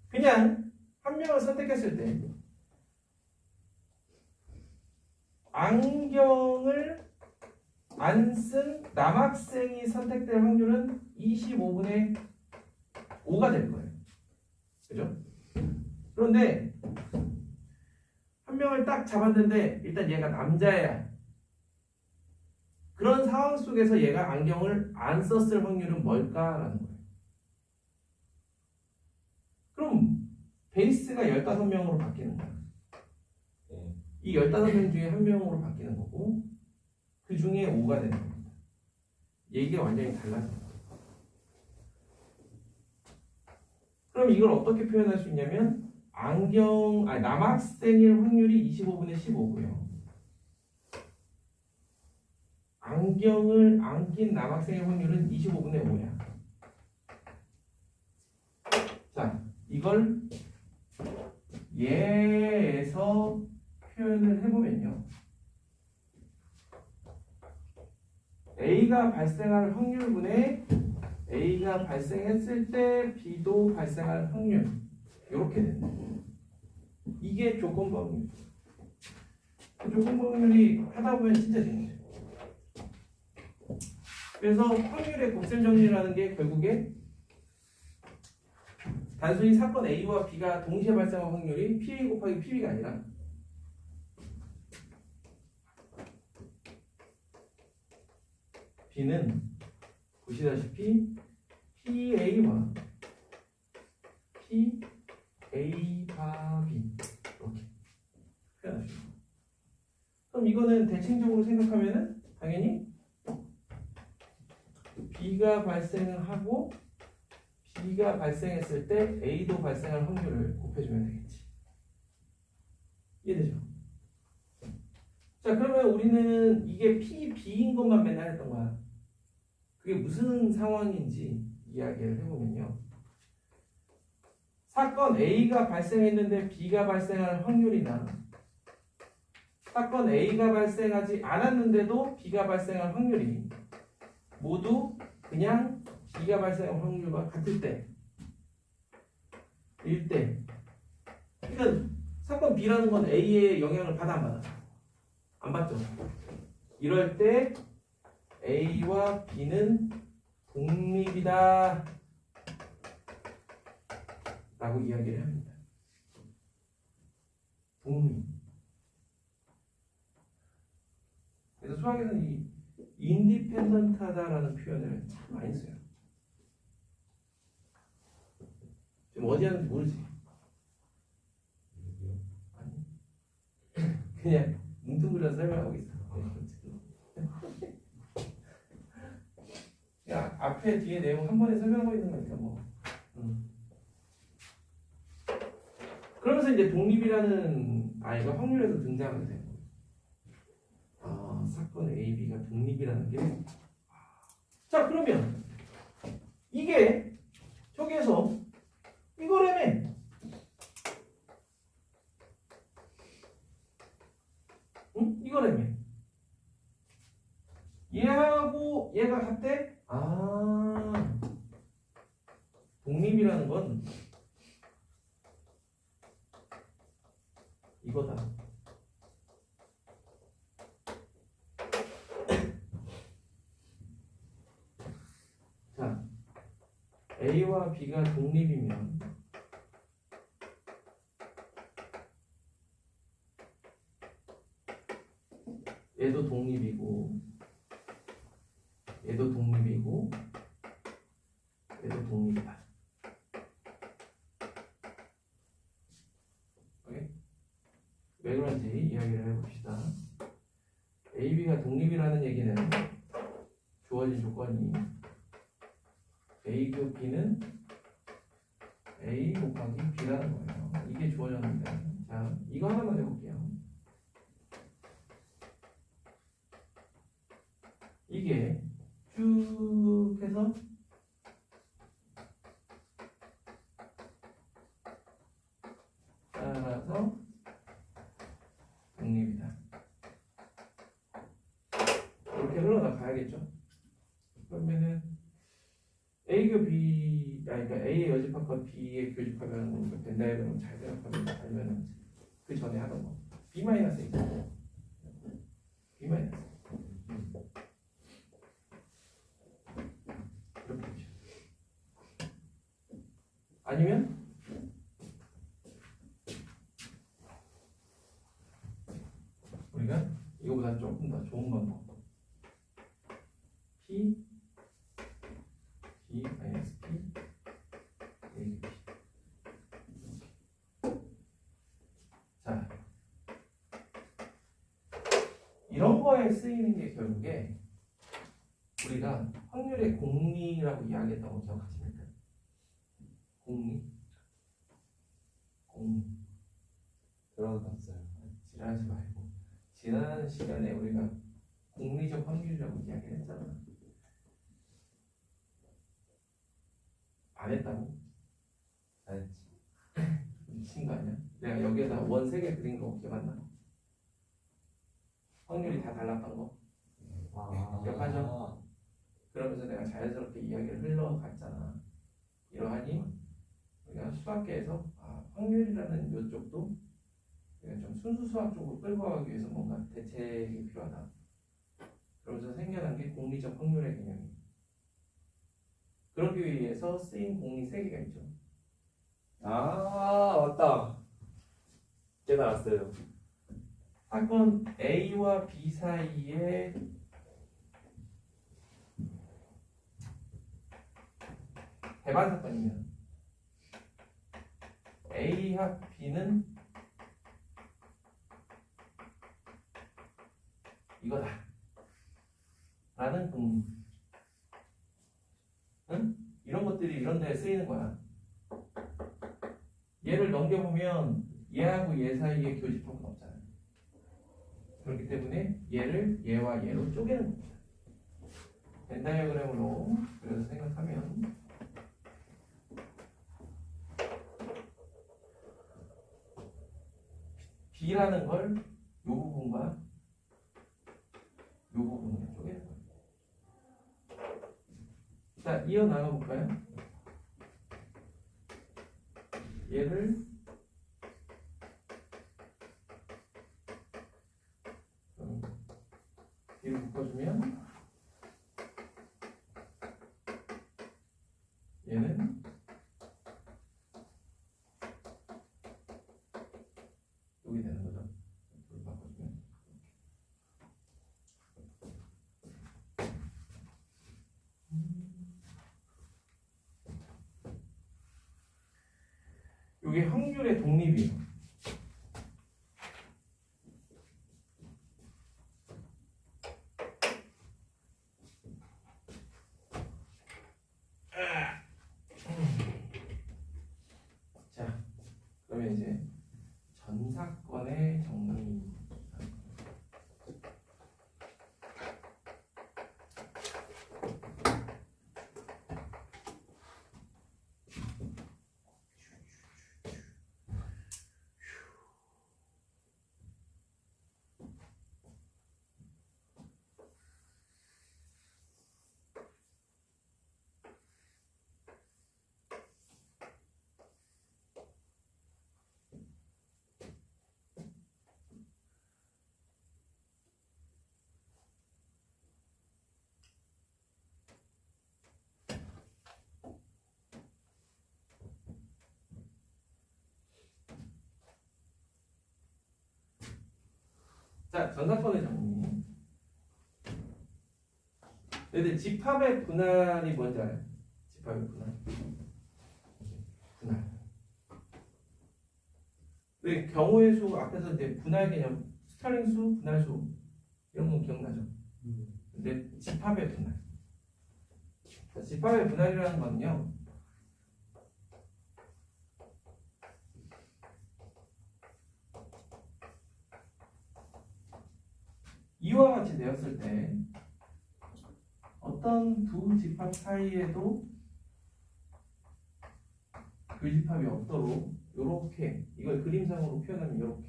그냥 한 명을 선택했을 때 안경을 안 쓴 남학생이 선택될 확률은 25분의 5가 될 거예요. 그죠? 그런데 한 명을 딱 잡았는데 일단 얘가 남자야. 그런 상황 속에서 얘가 안경을 안 썼을 확률은 뭘까라는 거예요. 그럼 베이스가 15명으로 바뀌는 거야. 네. 이 15명 중에 한 명으로 바뀌는 거고 그 중에 5가 되는 겁니다. 얘기가 완전히 달라져요. 그럼 이걸 어떻게 표현할 수 있냐면 남학생일 확률이 25분의 15고요. 안경을 안 낀 남학생의 확률은 25분의 5야. 자, 이걸 예에서 표현을 해보면요. A가 발생할 확률분의 A가 발생했을 때 B도 발생할 확률 이렇게 된다. 이게 조건부 확률. 조건부 확률이 하다 보면 진짜 재밌어요. 그래서 확률의 곱셈 정리라는 게 결국에 단순히 사건 A와 B가 동시에 발생할 확률이 PA 곱하기 PB가 아니라 B는 보시다시피 PA와 PA 바 B 이렇게 표현하시죠. 그럼 이거는 대칭적으로 생각하면은 당연히 B가 발생을 하고 B가 발생했을 때 A도 발생할 확률을 곱해주면 되겠지. 이해되죠? 자, 그러면 우리는 이게 P, B인 것만 맨날 했던 거야. 그게 무슨 상황인지 이야기를 해보면요. 사건 A가 발생했는데 B가 발생할 확률이나 사건 A가 발생하지 않았는데도 B가 발생할 확률이 모두 그냥 B가 발생할 확률과 같을 때, 일 때. 그러니까 사건 B라는 건 A의 영향을 받아 안 받아? 안 받죠. 이럴 때 A와 B는 독립이다 라고 이야기를 합니다. 독립. 그래서 수학에서는 이 인디펜던트하다라는 표현을 참 많이 써요. 지금 어디 하는지 모르지? 아니. 그냥 뭉뚱그려서 설명하고 있어. 야, 앞에 뒤에 내용 한 번에 설명하고 있는 거니까 뭐. 그러면서 이제 독립이라는 아이가 확률에서 등장하게 돼요. 아, 사건 A, B가 독립이라는 게. 자, 그러면 이게 저기에서 이거라며. 응? 이거라며. 얘하고 얘가 같대? 아, 독립이라는 건 이거다. 자, A와 B가 독립이면 얘도 독립이고 얘도 독립이고 얘도 독립이다. 오케이? 왜 그런지 이야기를 해봅시다. A, B가 독립이라는 얘기는 주어진 조건이 A 교 B는 A 곱하기 B라는 거예요. 이게 주어졌는데, 자, 이거 하나만 해볼게요. 이게 쭉 해서 따라서 독립이다. 이렇게 흘러나가야겠죠. 그러면은 A A의 여집합과 B의 교집합이라는 거니까 벤 다이어그램을 잘 생각하면 알면은 그 전에 하던 거 B 마이너스 A B 마이너스 이렇게 되죠. 아니면 우리가 이거보다 조금 더 좋은 방법 P B 마이너스 P A B 자 이런 거에 쓰이는 게 결국에 우리가 확률의 공리라고 이야기했던 거 기억하십니까? 공리 들어봤어요. 지랄하지 말고 지난 시간에 우리가 공리적 확률이라고 이야기를 했잖아. 안 했다고? 알지. 미친 거 아니야? 내가 여기에다 원 3개 그린 거 기억한다? 확률이 다 달랐던 거 기억하죠? 그러면서 내가 자연스럽게 이야기를 흘러갔잖아. 이러하니 우리가 수학계에서 확률이라는 이쪽도 우리가 좀 순수 수학 쪽으로 끌고 가기 위해서 뭔가 대책이 필요하다. 그러면서 생겨난 게 공리적 확률의 개념이에요. 그러기 위해서 쓰인 공리 3개가 있죠. 아 맞다. 깨달았어요. 사건 A와 B 사이에 배반 사건이면 A 합 B는 이거다 라는 공리. 응? 이런 것들이 이런 데에 쓰이는 거야. 얘를 넘겨보면 얘하고 얘 사이에 교집합은 없잖아. 그렇기 때문에 얘를 얘와 얘로 쪼개는 겁니다. 벤 다이어그램으로 그래서 생각하면 B라는 걸 요 부분과 요 부분으로 쪼개는 거예요. 자, 이어나가 볼까요? 얘를 B를 묶어주면 얘는 여기 되는 거죠. B를 바꿔주면 이게 확률의 독립이에요. 자, 그러면 이제 전 사건의 정리. 자, 전사건의 정리. 얘들 집합의 분할이 뭔지 알아요? 집합의 분할. 분할. 우리 경우의 수 앞에서 이제 분할 개념, 스타링 수, 분할 수 이런 거 기억나죠? 근데 집합의 분할. 자, 집합의 분할이라는 거는요. 이와 같이 되었을 때 어떤 두 집합 사이에도 그 집합이 없도록 이렇게 이걸 그림상으로 표현하면 이렇게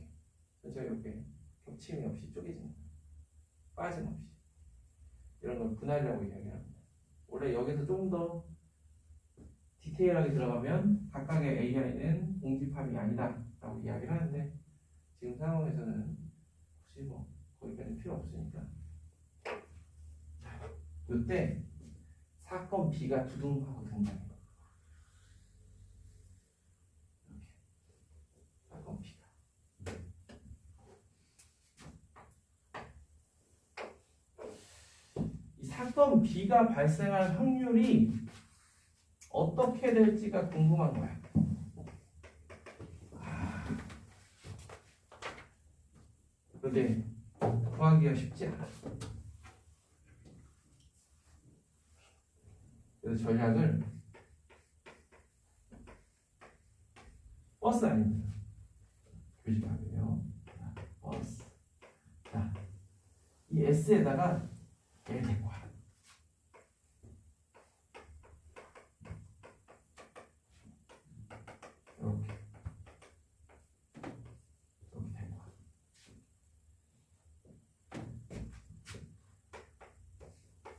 전체가 이렇게 겹침이 없이 쪼개지는 거예요. 빠짐없이 이런 걸 분할이라고 이야기합니다. 원래 여기서 좀 더 디테일하게 들어가면 각각의 AI는 공집합이 아니다 라고 이야기를 하는데 지금 상황에서는 혹시 뭐 거기까지 필요 없으니까 이때 사건 B가 두둥하고 등장해요. 이렇게 사건 B가 이 사건 B가 발생할 확률이 어떻게 될지가 궁금한 거야. 근데 구하기가 쉽지 않아. 그래서 전략을 버스 아닙니다. 교집합이에요. 버스. 자, 이 S에다가 얘를 데리고 와. 이렇게 데리고 와.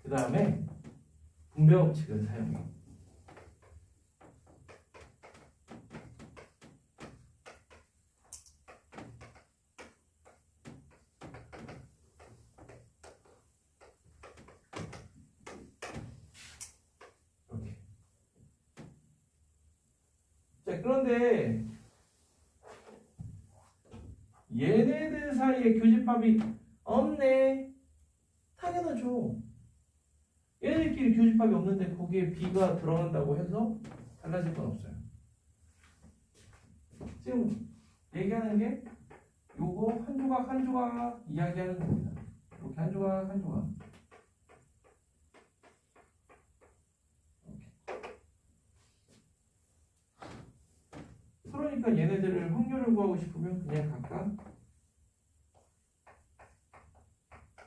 그 다음에 분배 법칙을 사용해. 이렇게. 자, 그런데 얘네들 사이에 교집합이 없네. 당연하죠. 얘네들끼리 교집합이 없는데 거기에 B가 들어간다고 해서 달라질 건 없어요. 지금 얘기하는 게 요거 한 조각 한 조각 이야기하는 겁니다. 이렇게 한 조각 한 조각. 그러니까 얘네들을 확률을 구하고 싶으면 그냥 각각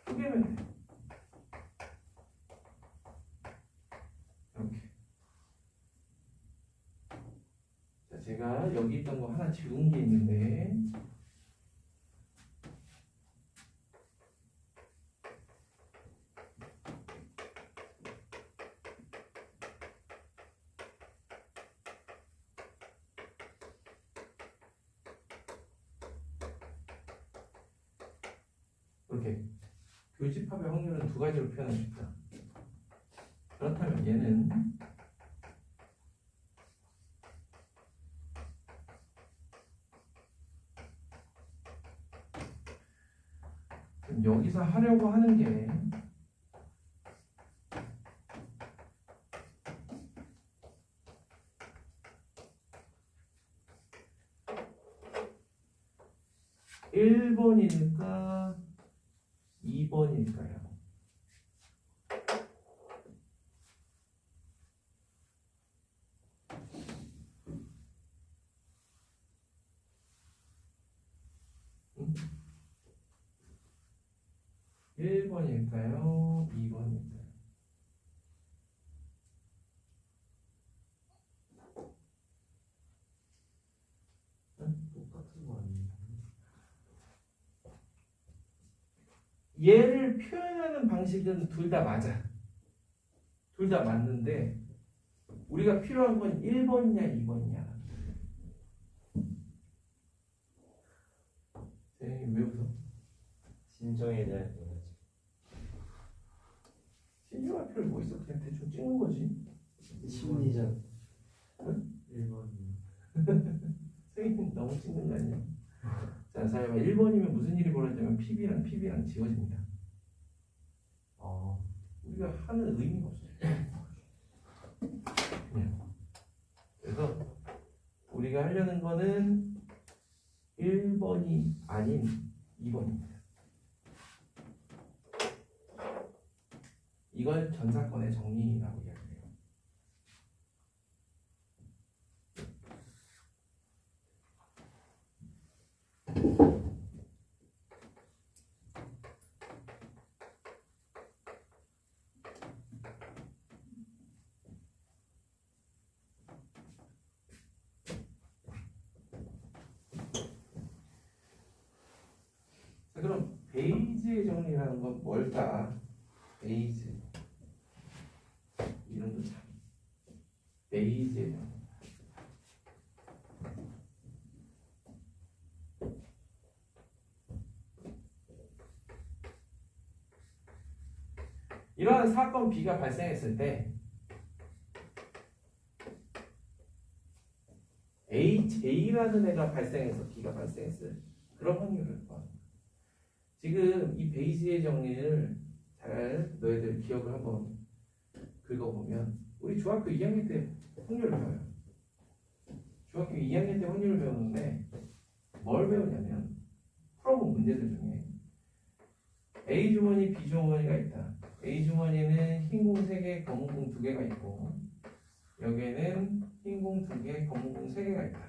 쪼개면 돼. 이렇게. 자, 제가 여기 있던 거 하나 지운 게 있는데 이렇게 교집합의 확률은 두 가지로 표현할 수 있다. 그렇다면 얘는 여기서 하려고 하는 게 (1번일까) (2번일까요) 응? 1번일까요? 2번일까요? 똑같은 거 아니에요? 얘를 표현하는 방식은 둘 다 맞아. 둘 다 맞는데 우리가 필요한 건 1번이냐 2번이냐. 왜 웃어? 심정에 대한 에너지. 신중할 필요 뭐 있어? 그냥 대충 찍는 거지. 심리적. 응? 1번. 선생님 너무 찍는 거 아니야? 자, 자, 1번이면 무슨 일이 벌어지냐면 PB랑 지워집니다. 우리가 하는 의미가 없어요. 그냥. 그래서 우리가 하려는 거는 1번이 아닌 2번입니다. 이걸 전사건의 정리라고 이야기해요. 자, 그럼 베이지의 정리라는 건 뭘까? 베이지 이름도 참 베이지의 정리. 이러한 사건 B가 발생했을 때 AJ라는 애가 발생해서 B가 발생했을 그런 확률을 구하는 거야. 지금 이 베이지의 정리를 잘 너희들 기억을 한번 긁어보면 우리 중학교 2학년 때 확률을 배워요. 중학교 2학년 때 확률을 배우는데 뭘 배우냐면 풀어본 문제들 중에 A 주머니, B 주머니가 있다. A 주머니는 흰 공 3개, 검은 공 2개가 있고 여기에는 흰 공 2개, 검은 공 3개가 있다.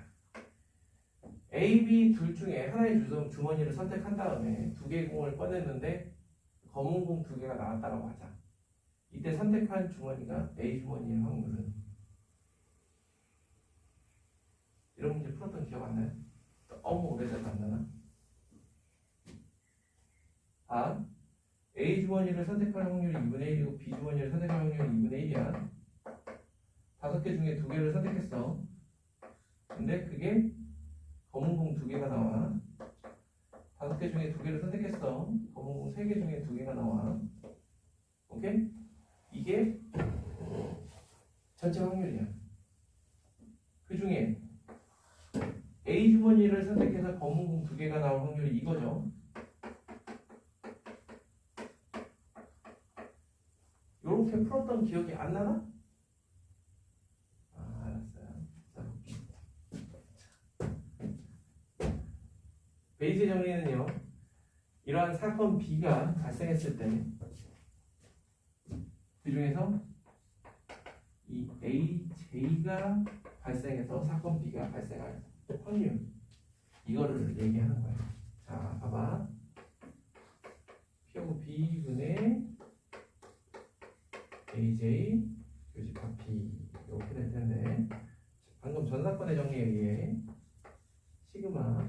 A, B 둘 중에 하나의 주머니를 선택한 다음에 2개의 공을 꺼냈는데 검은 공 2개가 나왔다고 하자. 이때 선택한 주머니가 A 주머니의 확률은 이런 문제 풀었던 기억 안 나요? 너무 오래돼서 안 나나? 아, A 주머니를 선택할 확률이 2분의 1이고 B 주머니를 선택할 확률이 2분의 1이야. 5개 중에 2개를 선택했어. 근데 그게 검은 공 2개가 나와. 5개 중에 2개를 선택했어. 검은 공 3개 중에 2개가 나와. 오케이? 이게 전체 확률이야. 그 중에 A 주머니를 선택해서 검은 공 2개가 나올 확률이 이거죠. 요렇게 풀었던 기억이 안 나나? 아, 알았어요. 자, 베이지 정리는요. 이러한 사건 B가 발생했을 때 그 중에서 이 AJ가 발생해서 사건 B가 발생할 확률 이거를 얘기하는 거예요. 자, 봐봐. P하고 B분의 AJ 교집합 P 이렇게 될 텐데 방금 전 사건의 정리에 의해 시그마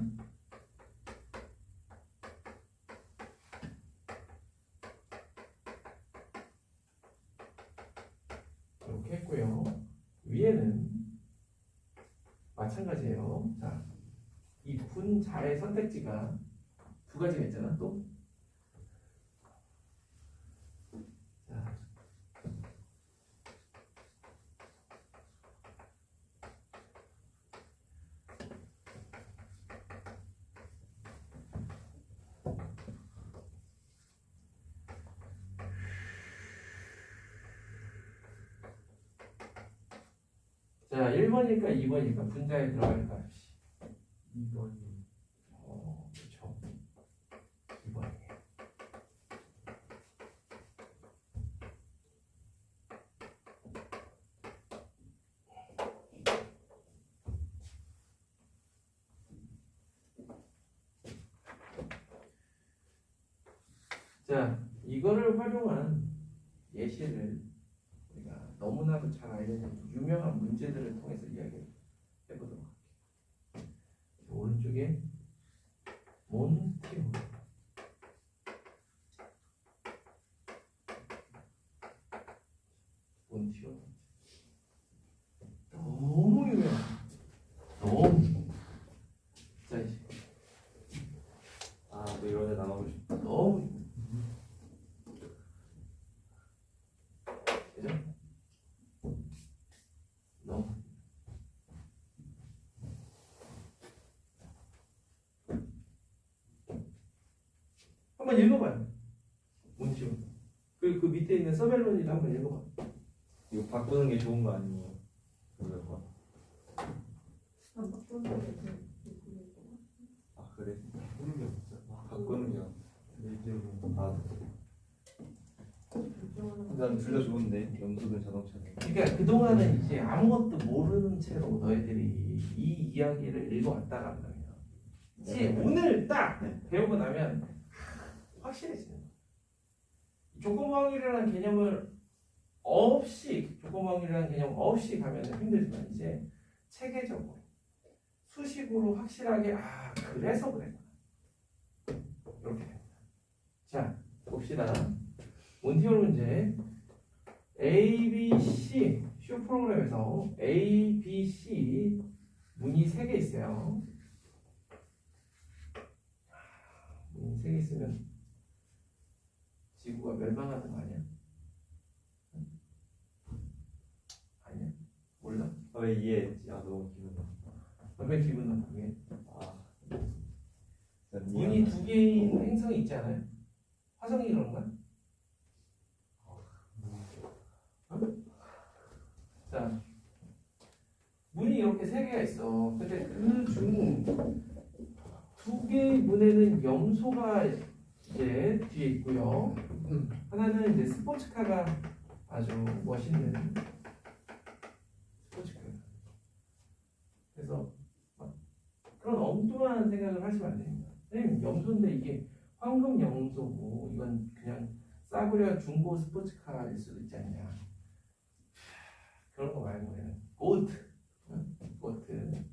이렇게 했고요. 위에는 마찬가지예요. 자, 이 분자의 선택지가 두 가지가 있잖아. 또 자, 자, 1번일까 2번일까 분자에 들어갈 값이 2번이 그렇죠. 2번이에요. 자, 이거를 활용한 예시를 우리가 너무나도 잘 알려진 유명한 문제들을 통해서 이야기를 해보도록 할게요. 오른쪽에 몬티오 너무 유명한 너무 자 이제 아, 너 이런 애 나오고 싶다. 너무 그죠? 너무 한번 읽어봐요. 몬티오 그 밑에 있는 서벨론이도 한번 읽어봐. 이거 바꾸는 게 좋은 거 아니에요? 그거. 안 바꾸는 게 아, 그래? 바꾸는 게 없어. 바꾸는 게 아, 결정하는 난 둘 다 좋은데 연속은 자동차네. 그러니까 그동안은 이제 아무것도 모르는 채로 너희들이 이 이야기를 읽어왔다라는 거예요. 이제 오늘 딱 배우고 나면 확실해지는 거예요. 조건방울이라는 개념을 없이 조건방울이라는 개념 없이 가면 힘들지만 이제 체계적으로 수식으로 확실하게 아 그래서 그랬구나 이렇게 됩니다. 자 봅시다. 몬티올 문제 A, B, C 쇼 프로그램에서 A, B, C 문이 3개 있어요. 문이 3개 있으면 지구가 멸망하는 거 아니야? 아니야? 몰라? 아, 왜 이해했지? 아, 너무 기분 나빠. 왜 기분 나쁘게? 아, 문이 2개인 행성이 있지 않아요? 화성이 그런가? 자, 문이 이렇게 3개가 있어. 근데 그 중 2개의 문에는 염소가 이제 뒤에 있고요. 하나는 이제 스포츠카가 아주 멋있는 스포츠카. 그래서 막 그런 엉뚱한 생각을 하시면 안 됩니다. 선생님, 염소인데 이게 황금 염소고 이건 그냥 싸구려 중고 스포츠카일 수도 있지 않냐. 그런 거 말고는 고트, 고트,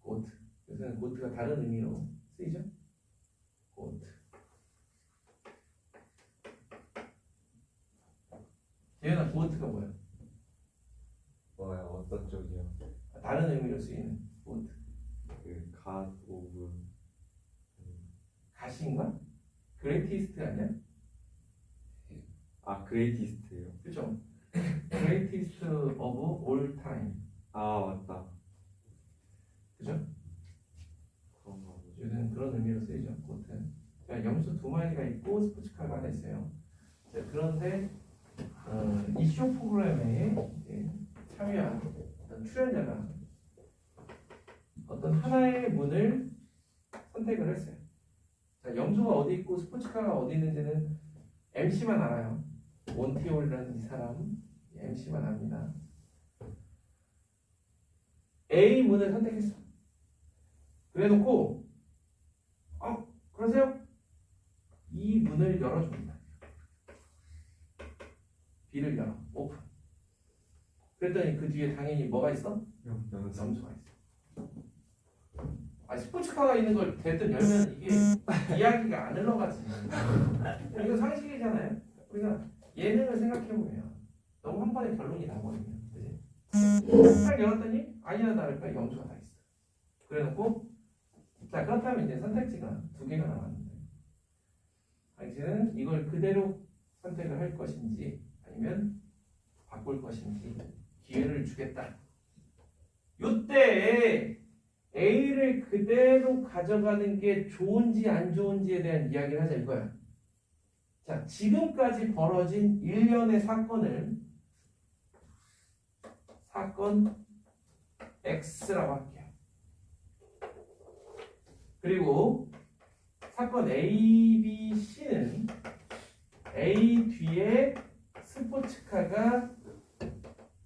고트. 요새는 고트가 다른 의미로 쓰이죠. 고트. 재현아, 고트가 뭐야? 뭐야, 어떤 쪽이요? 다른 의미로 쓰이는 고트. 그, 갓, 오브. 가시인가? 그레이티스트 아니야? 아, 그레이티스트요? 그죠? Greatest of all time. 아, 맞다. 그죠? 그런가 보죠. 요즘 그런 의미로 쓰이죠. 고트. 그러니까 염소 2마리가 있고 스포츠카가 하나 있어요. 자, 그런데 이 쇼 프로그램에 이제 참여한 어떤 출연자가 어떤 하나의 문을 선택을 했어요. 자, 염소가 어디 있고 스포츠카가 어디 있는지는 MC만 알아요. 몬티올이라는 이 사람 MC만 압니다. A 문을 선택했어. 그래놓고 그러세요? 이 문을 열어줍니다. B를 열어. 오픈. 그랬더니 그 뒤에 당연히 뭐가 있어? 염소. 염소가 있어. 스포츠카가 있는 걸 대뜸 열면 이게 이야기가 안 흘러가지. 이거 상식이잖아요. 우리가 예능을 생각해보면 너무 한 번에 결론이 나거든요. 그지? 딱 열었더니 아니나 다를까 염소가 다 있어. 그래놓고 자, 그렇다면 이제 선택지가 2개가 남았는데 당신은 이걸 그대로 선택을 할 것인지 아니면 바꿀 것인지 기회를 주겠다. 요때 A를 그대로 가져가는 게 좋은지 안 좋은지에 대한 이야기를 하자 이거야. 자, 지금까지 벌어진 일련의 사건을 사건 X라고 할게요. 그리고 사건 A, B, C는 A 뒤에 스포츠카가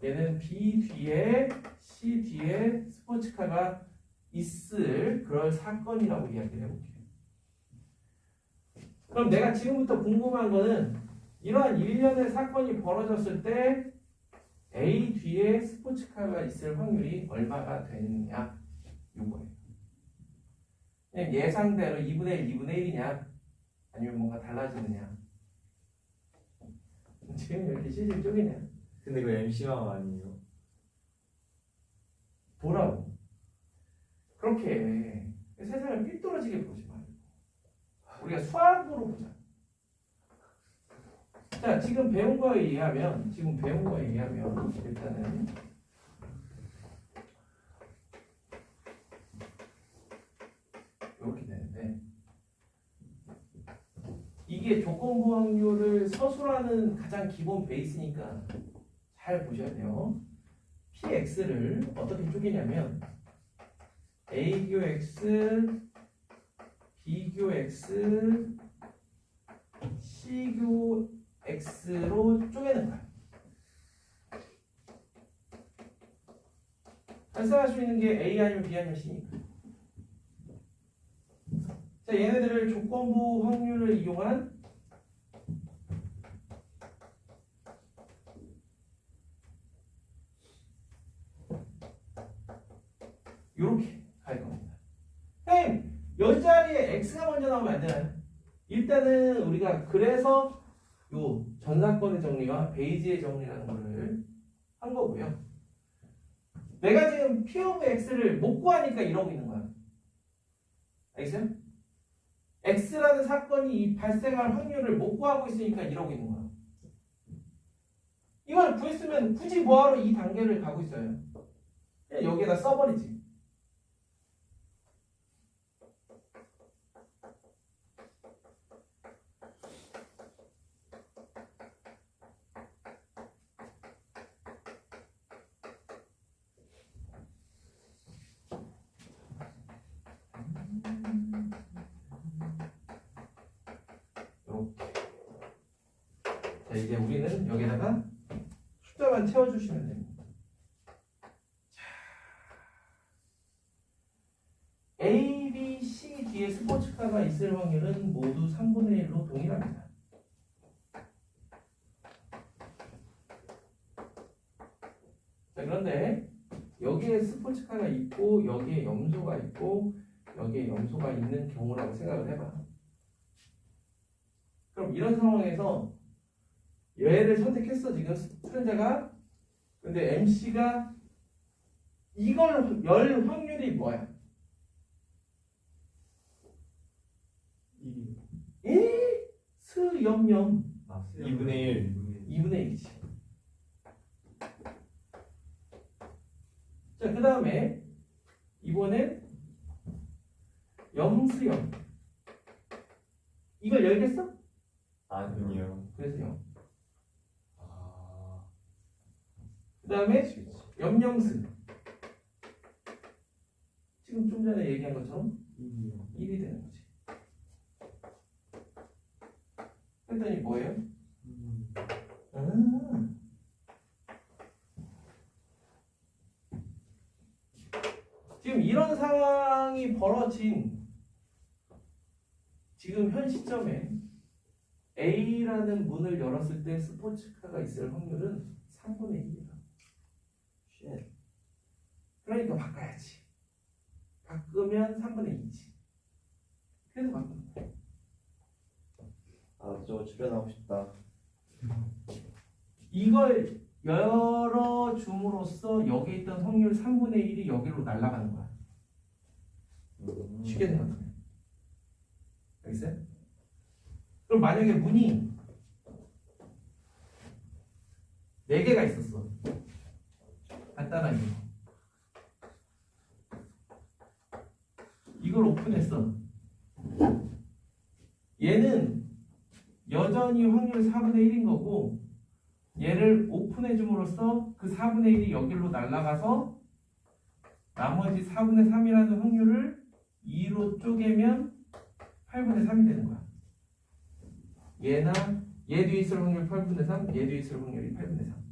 얘는 B 뒤에 C 뒤에 스포츠카가 있을 그럴 사건이라고 이야기를 해볼게요. 그럼 내가 지금부터 궁금한 거는 이러한 일련의 사건이 벌어졌을 때 A 뒤에 스포츠카가 있을 확률이 얼마가 되느냐 이거예요. 그냥 예상대로 2분의 1, 2분의 1이냐 아니면 뭔가 달라지느냐. 지금 이렇게 실실 쪼개냐. 근데 그 MC만 아니에요? 보라고. 그렇게 세상을 삐뚤어지게 보지 말고 우리가 수학으로 보자. 자, 지금 배운 거에 의하면 일단은 이렇게 되는데 이게 조건부 확률을 서술하는 가장 기본 베이스니까 잘 보셔야 돼요. PX를 어떻게 쪼개냐면 A교 X, B교 X, C교 X로 쪼개는 거야. 발생할 수 있는 게 A 아니면 B 아니면 C니까. 자, 얘네들을 조건부 확률을 이용한 요렇게 갈 겁니다. 선생님, 여 자리에 X가 먼저 나오면 안 되나요? 일단은 우리가 그래서 요 전사건의 정리와 베이지의 정리라는 거를 한 거고요. 내가 지금 P of X를 못 구하니까 이러고 있는 거야. 알겠어요? X라는 사건이 발생할 확률을 못 구하고 있으니까 이러고 있는 거야. 이걸 구했으면 굳이 뭐하러 이 단계를 가고 있어요? 그냥 여기에다 써버리지. 자, 이제 우리는 여기다가 숫자만 채워주시면 됩니다. 자, A, B, C 뒤에 스포츠카가 있을 확률은 모두 3분의 1로 동일합니다. 자, 그런데 여기에 스포츠카가 있고 여기에 염소가 있고 여기에 염소가 있는 경우라고 생각을 해봐. 그럼 이런 상황에서 얘를 선택했어 지금 수련자가. 근데 MC가 이걸 열 확률이 뭐야? 1 스염염 2분의 1. 2분의 1이지. 자, 그 다음에 이번엔 염수염. 이걸 열겠어? 아니요. 그래서 0. 아. 그 다음에 염염수. 지금 좀 전에 얘기한 것처럼 1이 되는 거지. 했더니 뭐예요? 지금 이런 상황이 벌어진 지금 현 시점에 A라는 문을 열었을 때 스포츠카가 있을 확률은 3분의 1이야. 그러니까 바꿔야지. 바꾸면 3분의 2지. 그래서 바꾸는 거야. 아, 저 출연하고 싶다. 이걸 열어줌으로써 여기 있던 확률 3분의 1이 여기로 날아가는 거야. 쉽게 생각하면. 알겠어요? 그럼 만약에 문이 4개가 있었어. 간단하게. 이걸 오픈했어. 얘는 여전히 확률 4분의 1인 거고 얘를 오픈해줌으로써 그 4분의 1이 여기로 날아가서 나머지 4분의 3이라는 확률을 2로 쪼개면 8분의 3이 되는 거야. 얘나 얘 뒤에 있을 확률 8분의 3, 얘 뒤에 있을 확률이 8분의 3.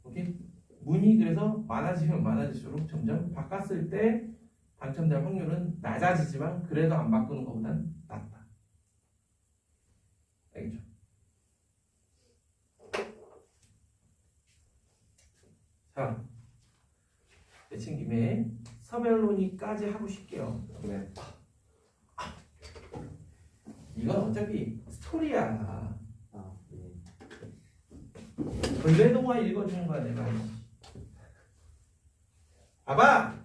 오케이? 문이 그래서 많아지면 많아질수록 점점 바꿨을 때 당첨될 확률은 낮아지지만 그래도 안 바꾸는 것보단 낫다. 알겠죠? 자, 내친 김에 서멜로니까지 하고 싶게요. 네. 이건 어차피 스토리야. 아, 네. 벌레동화 읽어주는 거야 내가. 봐봐.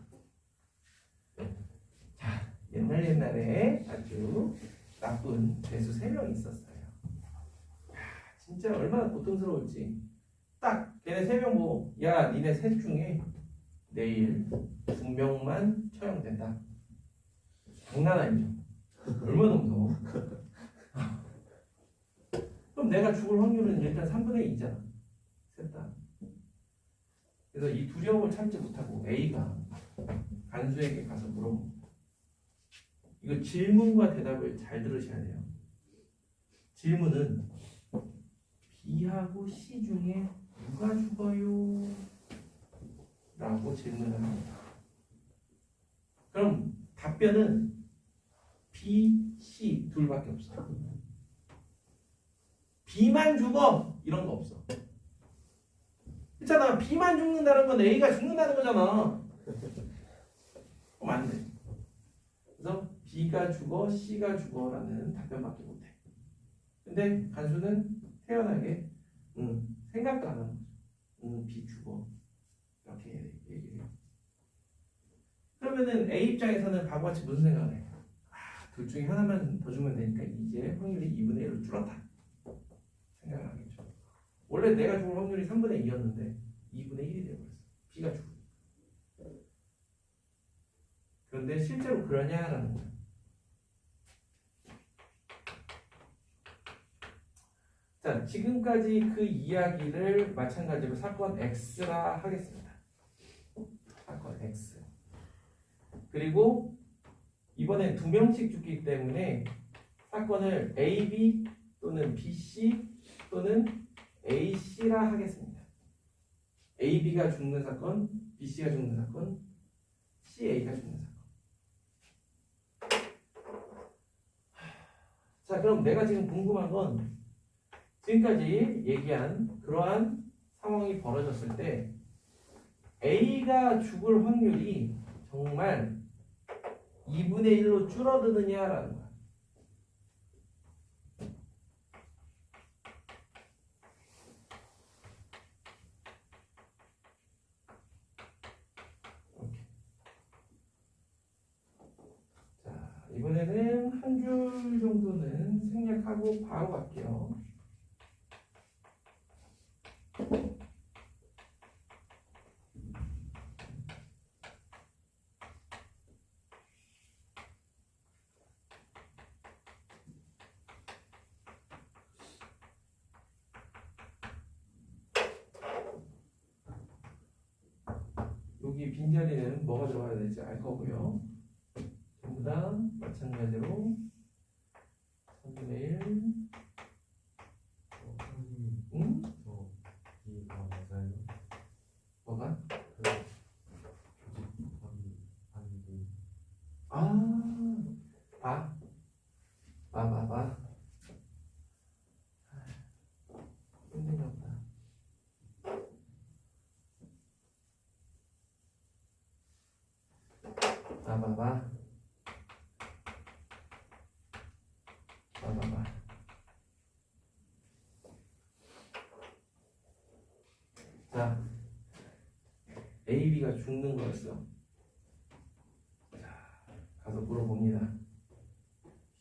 자, 옛날에 아주 나쁜 죄수 3명이 있었어요. 야, 진짜 얼마나 고통스러울지. 딱 걔네 3명 보고 야 니네 셋 중에 내일 2명만 처형된다. 장난 아니죠. 얼마나 무서워. 그럼 내가 죽을 확률은 일단 3분의 2잖아. 셋 다. 그래서 이 두려움을 참지 못하고 A가 간수에게 가서 물어봅니다. 이거 질문과 대답을 잘 들으셔야 돼요. 질문은 B하고 C 중에 누가 죽어요? 라고 질문을 합니다. 그럼 답변은 B, C 둘밖에 없어. B만 죽어 이런 거 없어. 그렇잖아. B만 죽는다는 건 A가 죽는다는 거잖아. 그럼 안 돼. 그래서 B가 죽어, C가 죽어라는 답변밖에 못해. 근데 간수는 태연하게 생각도 안 하는 거죠. 비주어 이렇게 얘기를 해요. 그러면은 A 입장에서는 바보같이 무슨 생각을 해요? 둘 중에 하나만 더 주면 되니까 이제 확률이 2분의 1로 줄었다 생각을 하겠죠. 원래 내가 죽을 확률이 3분의 2였는데 2분의 1이 되어버렸어. B가 죽을. 그런데 실제로 그러냐라는 거예요. 자, 지금까지 그 이야기를 마찬가지로 사건 X라 하겠습니다. 사건 X. 그리고 이번엔 두 명씩 죽기 때문에 사건을 AB 또는 BC 또는 AC라 하겠습니다. AB가 죽는 사건, BC가 죽는 사건, CA가 죽는 사건. 자, 그럼 내가 지금 궁금한 건 지금까지 얘기한 그러한 상황이 벌어졌을 때 A가 죽을 확률이 정말 2분의 1로 줄어드느냐라는 거야. 이렇게. 자, 이번에는 한 줄 정도는 생략하고 바로 갈게요. 여기 빈자리는 뭐가 들어가야 될지 알 거고요. 전부 다 마찬가지로 3분의 1 응? 이거 맞아요? 뭐가? 아니 봐. 힘든가 보다. 봐봐. 자, A, B가 죽는 거였어. 자, 가서 물어봅니다.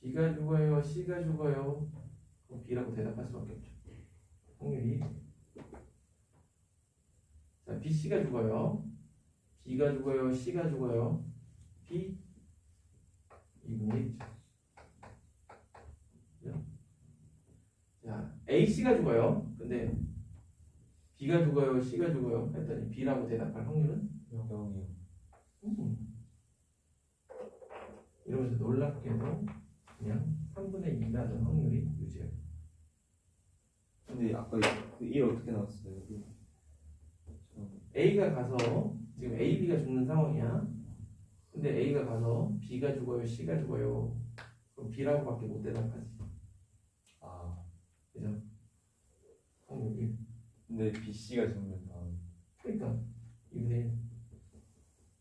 B가 죽어요? C가 죽어요? 그럼 B라고 대답할 수밖에 없죠. 확률이. 자, B, C가 죽어요. B가 죽어요? C가 죽어요? B 2분의 1이죠. 자, A, C가 죽어요. 근데 B가 죽어요? C가 죽어요? 했더니 B라고 대답할 확률은 0이요. 이러면서 놀랍게도 그냥 3분의 2라는 확률이 유지해요. 근데 아까 그1 어떻게 나왔어요? A가 가서 지금 A, B가 죽는 상황이야. 근데 A가 가서 B가 죽어요? C가 죽어요? 그럼 B라고밖에 못 대답하지. 그죠? 확률이. 근데 BC가 죽는다. 그러니까 2분의 1.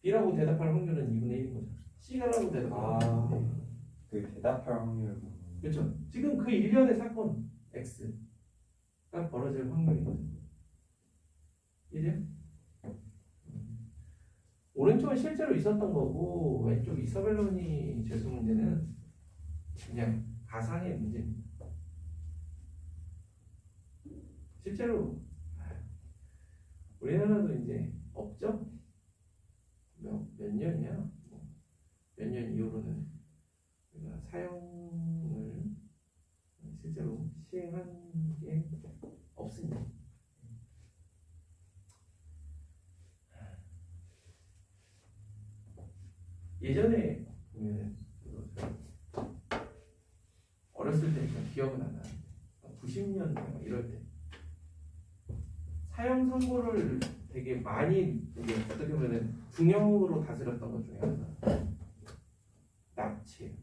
B라고 대답할 확률은 2분의 1인 거죠. C가라고 대답할 확률은 2분의 1. 그 대답할 확률. 그렇죠. 지금 그 일련의 사건 X가 벌어질 확률인 거죠. 이제 오른쪽은 실제로 있었던 거고 왼쪽 이서벨론이 죄수 문제는 그냥 가상의 문제입니다. 실제로 우리나라도 이제 없죠? 몇 년이야? 몇 년 이후로는 우리가 사용을 실제로 시행한 게 없습니다. 예전에 보면 어렸을 때니까 기억은 안 나는데 90년대 이럴 때 사형 선고를 되게 많이 이게 어떻게 보면 중형으로 다스렸던 것 중에 하나가 납치,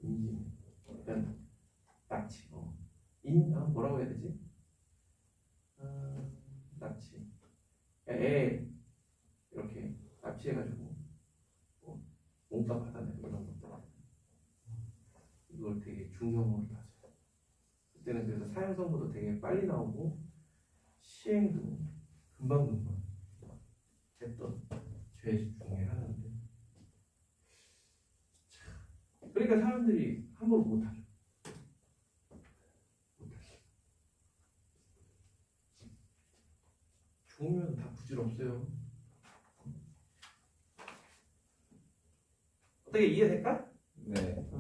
인진, 이런 납치, 뭐라고 해야 되지? 납치, 애 이렇게 납치해가지고 몸값 받아내고 이런 것들 이걸 되게 중형으로 다스려. 그때는 그래서 사용 선고도 되게 빨리 나오고 시행도 금방금방 했던 죄 중에 하나인데. 그러니까 사람들이 함부로 못하죠. 좋으면 다 부질없어요. 어떻게 이해될까? 네.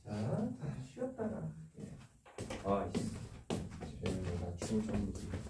자, 쉬었다가. 아, 쟤는 나 죽을 정도.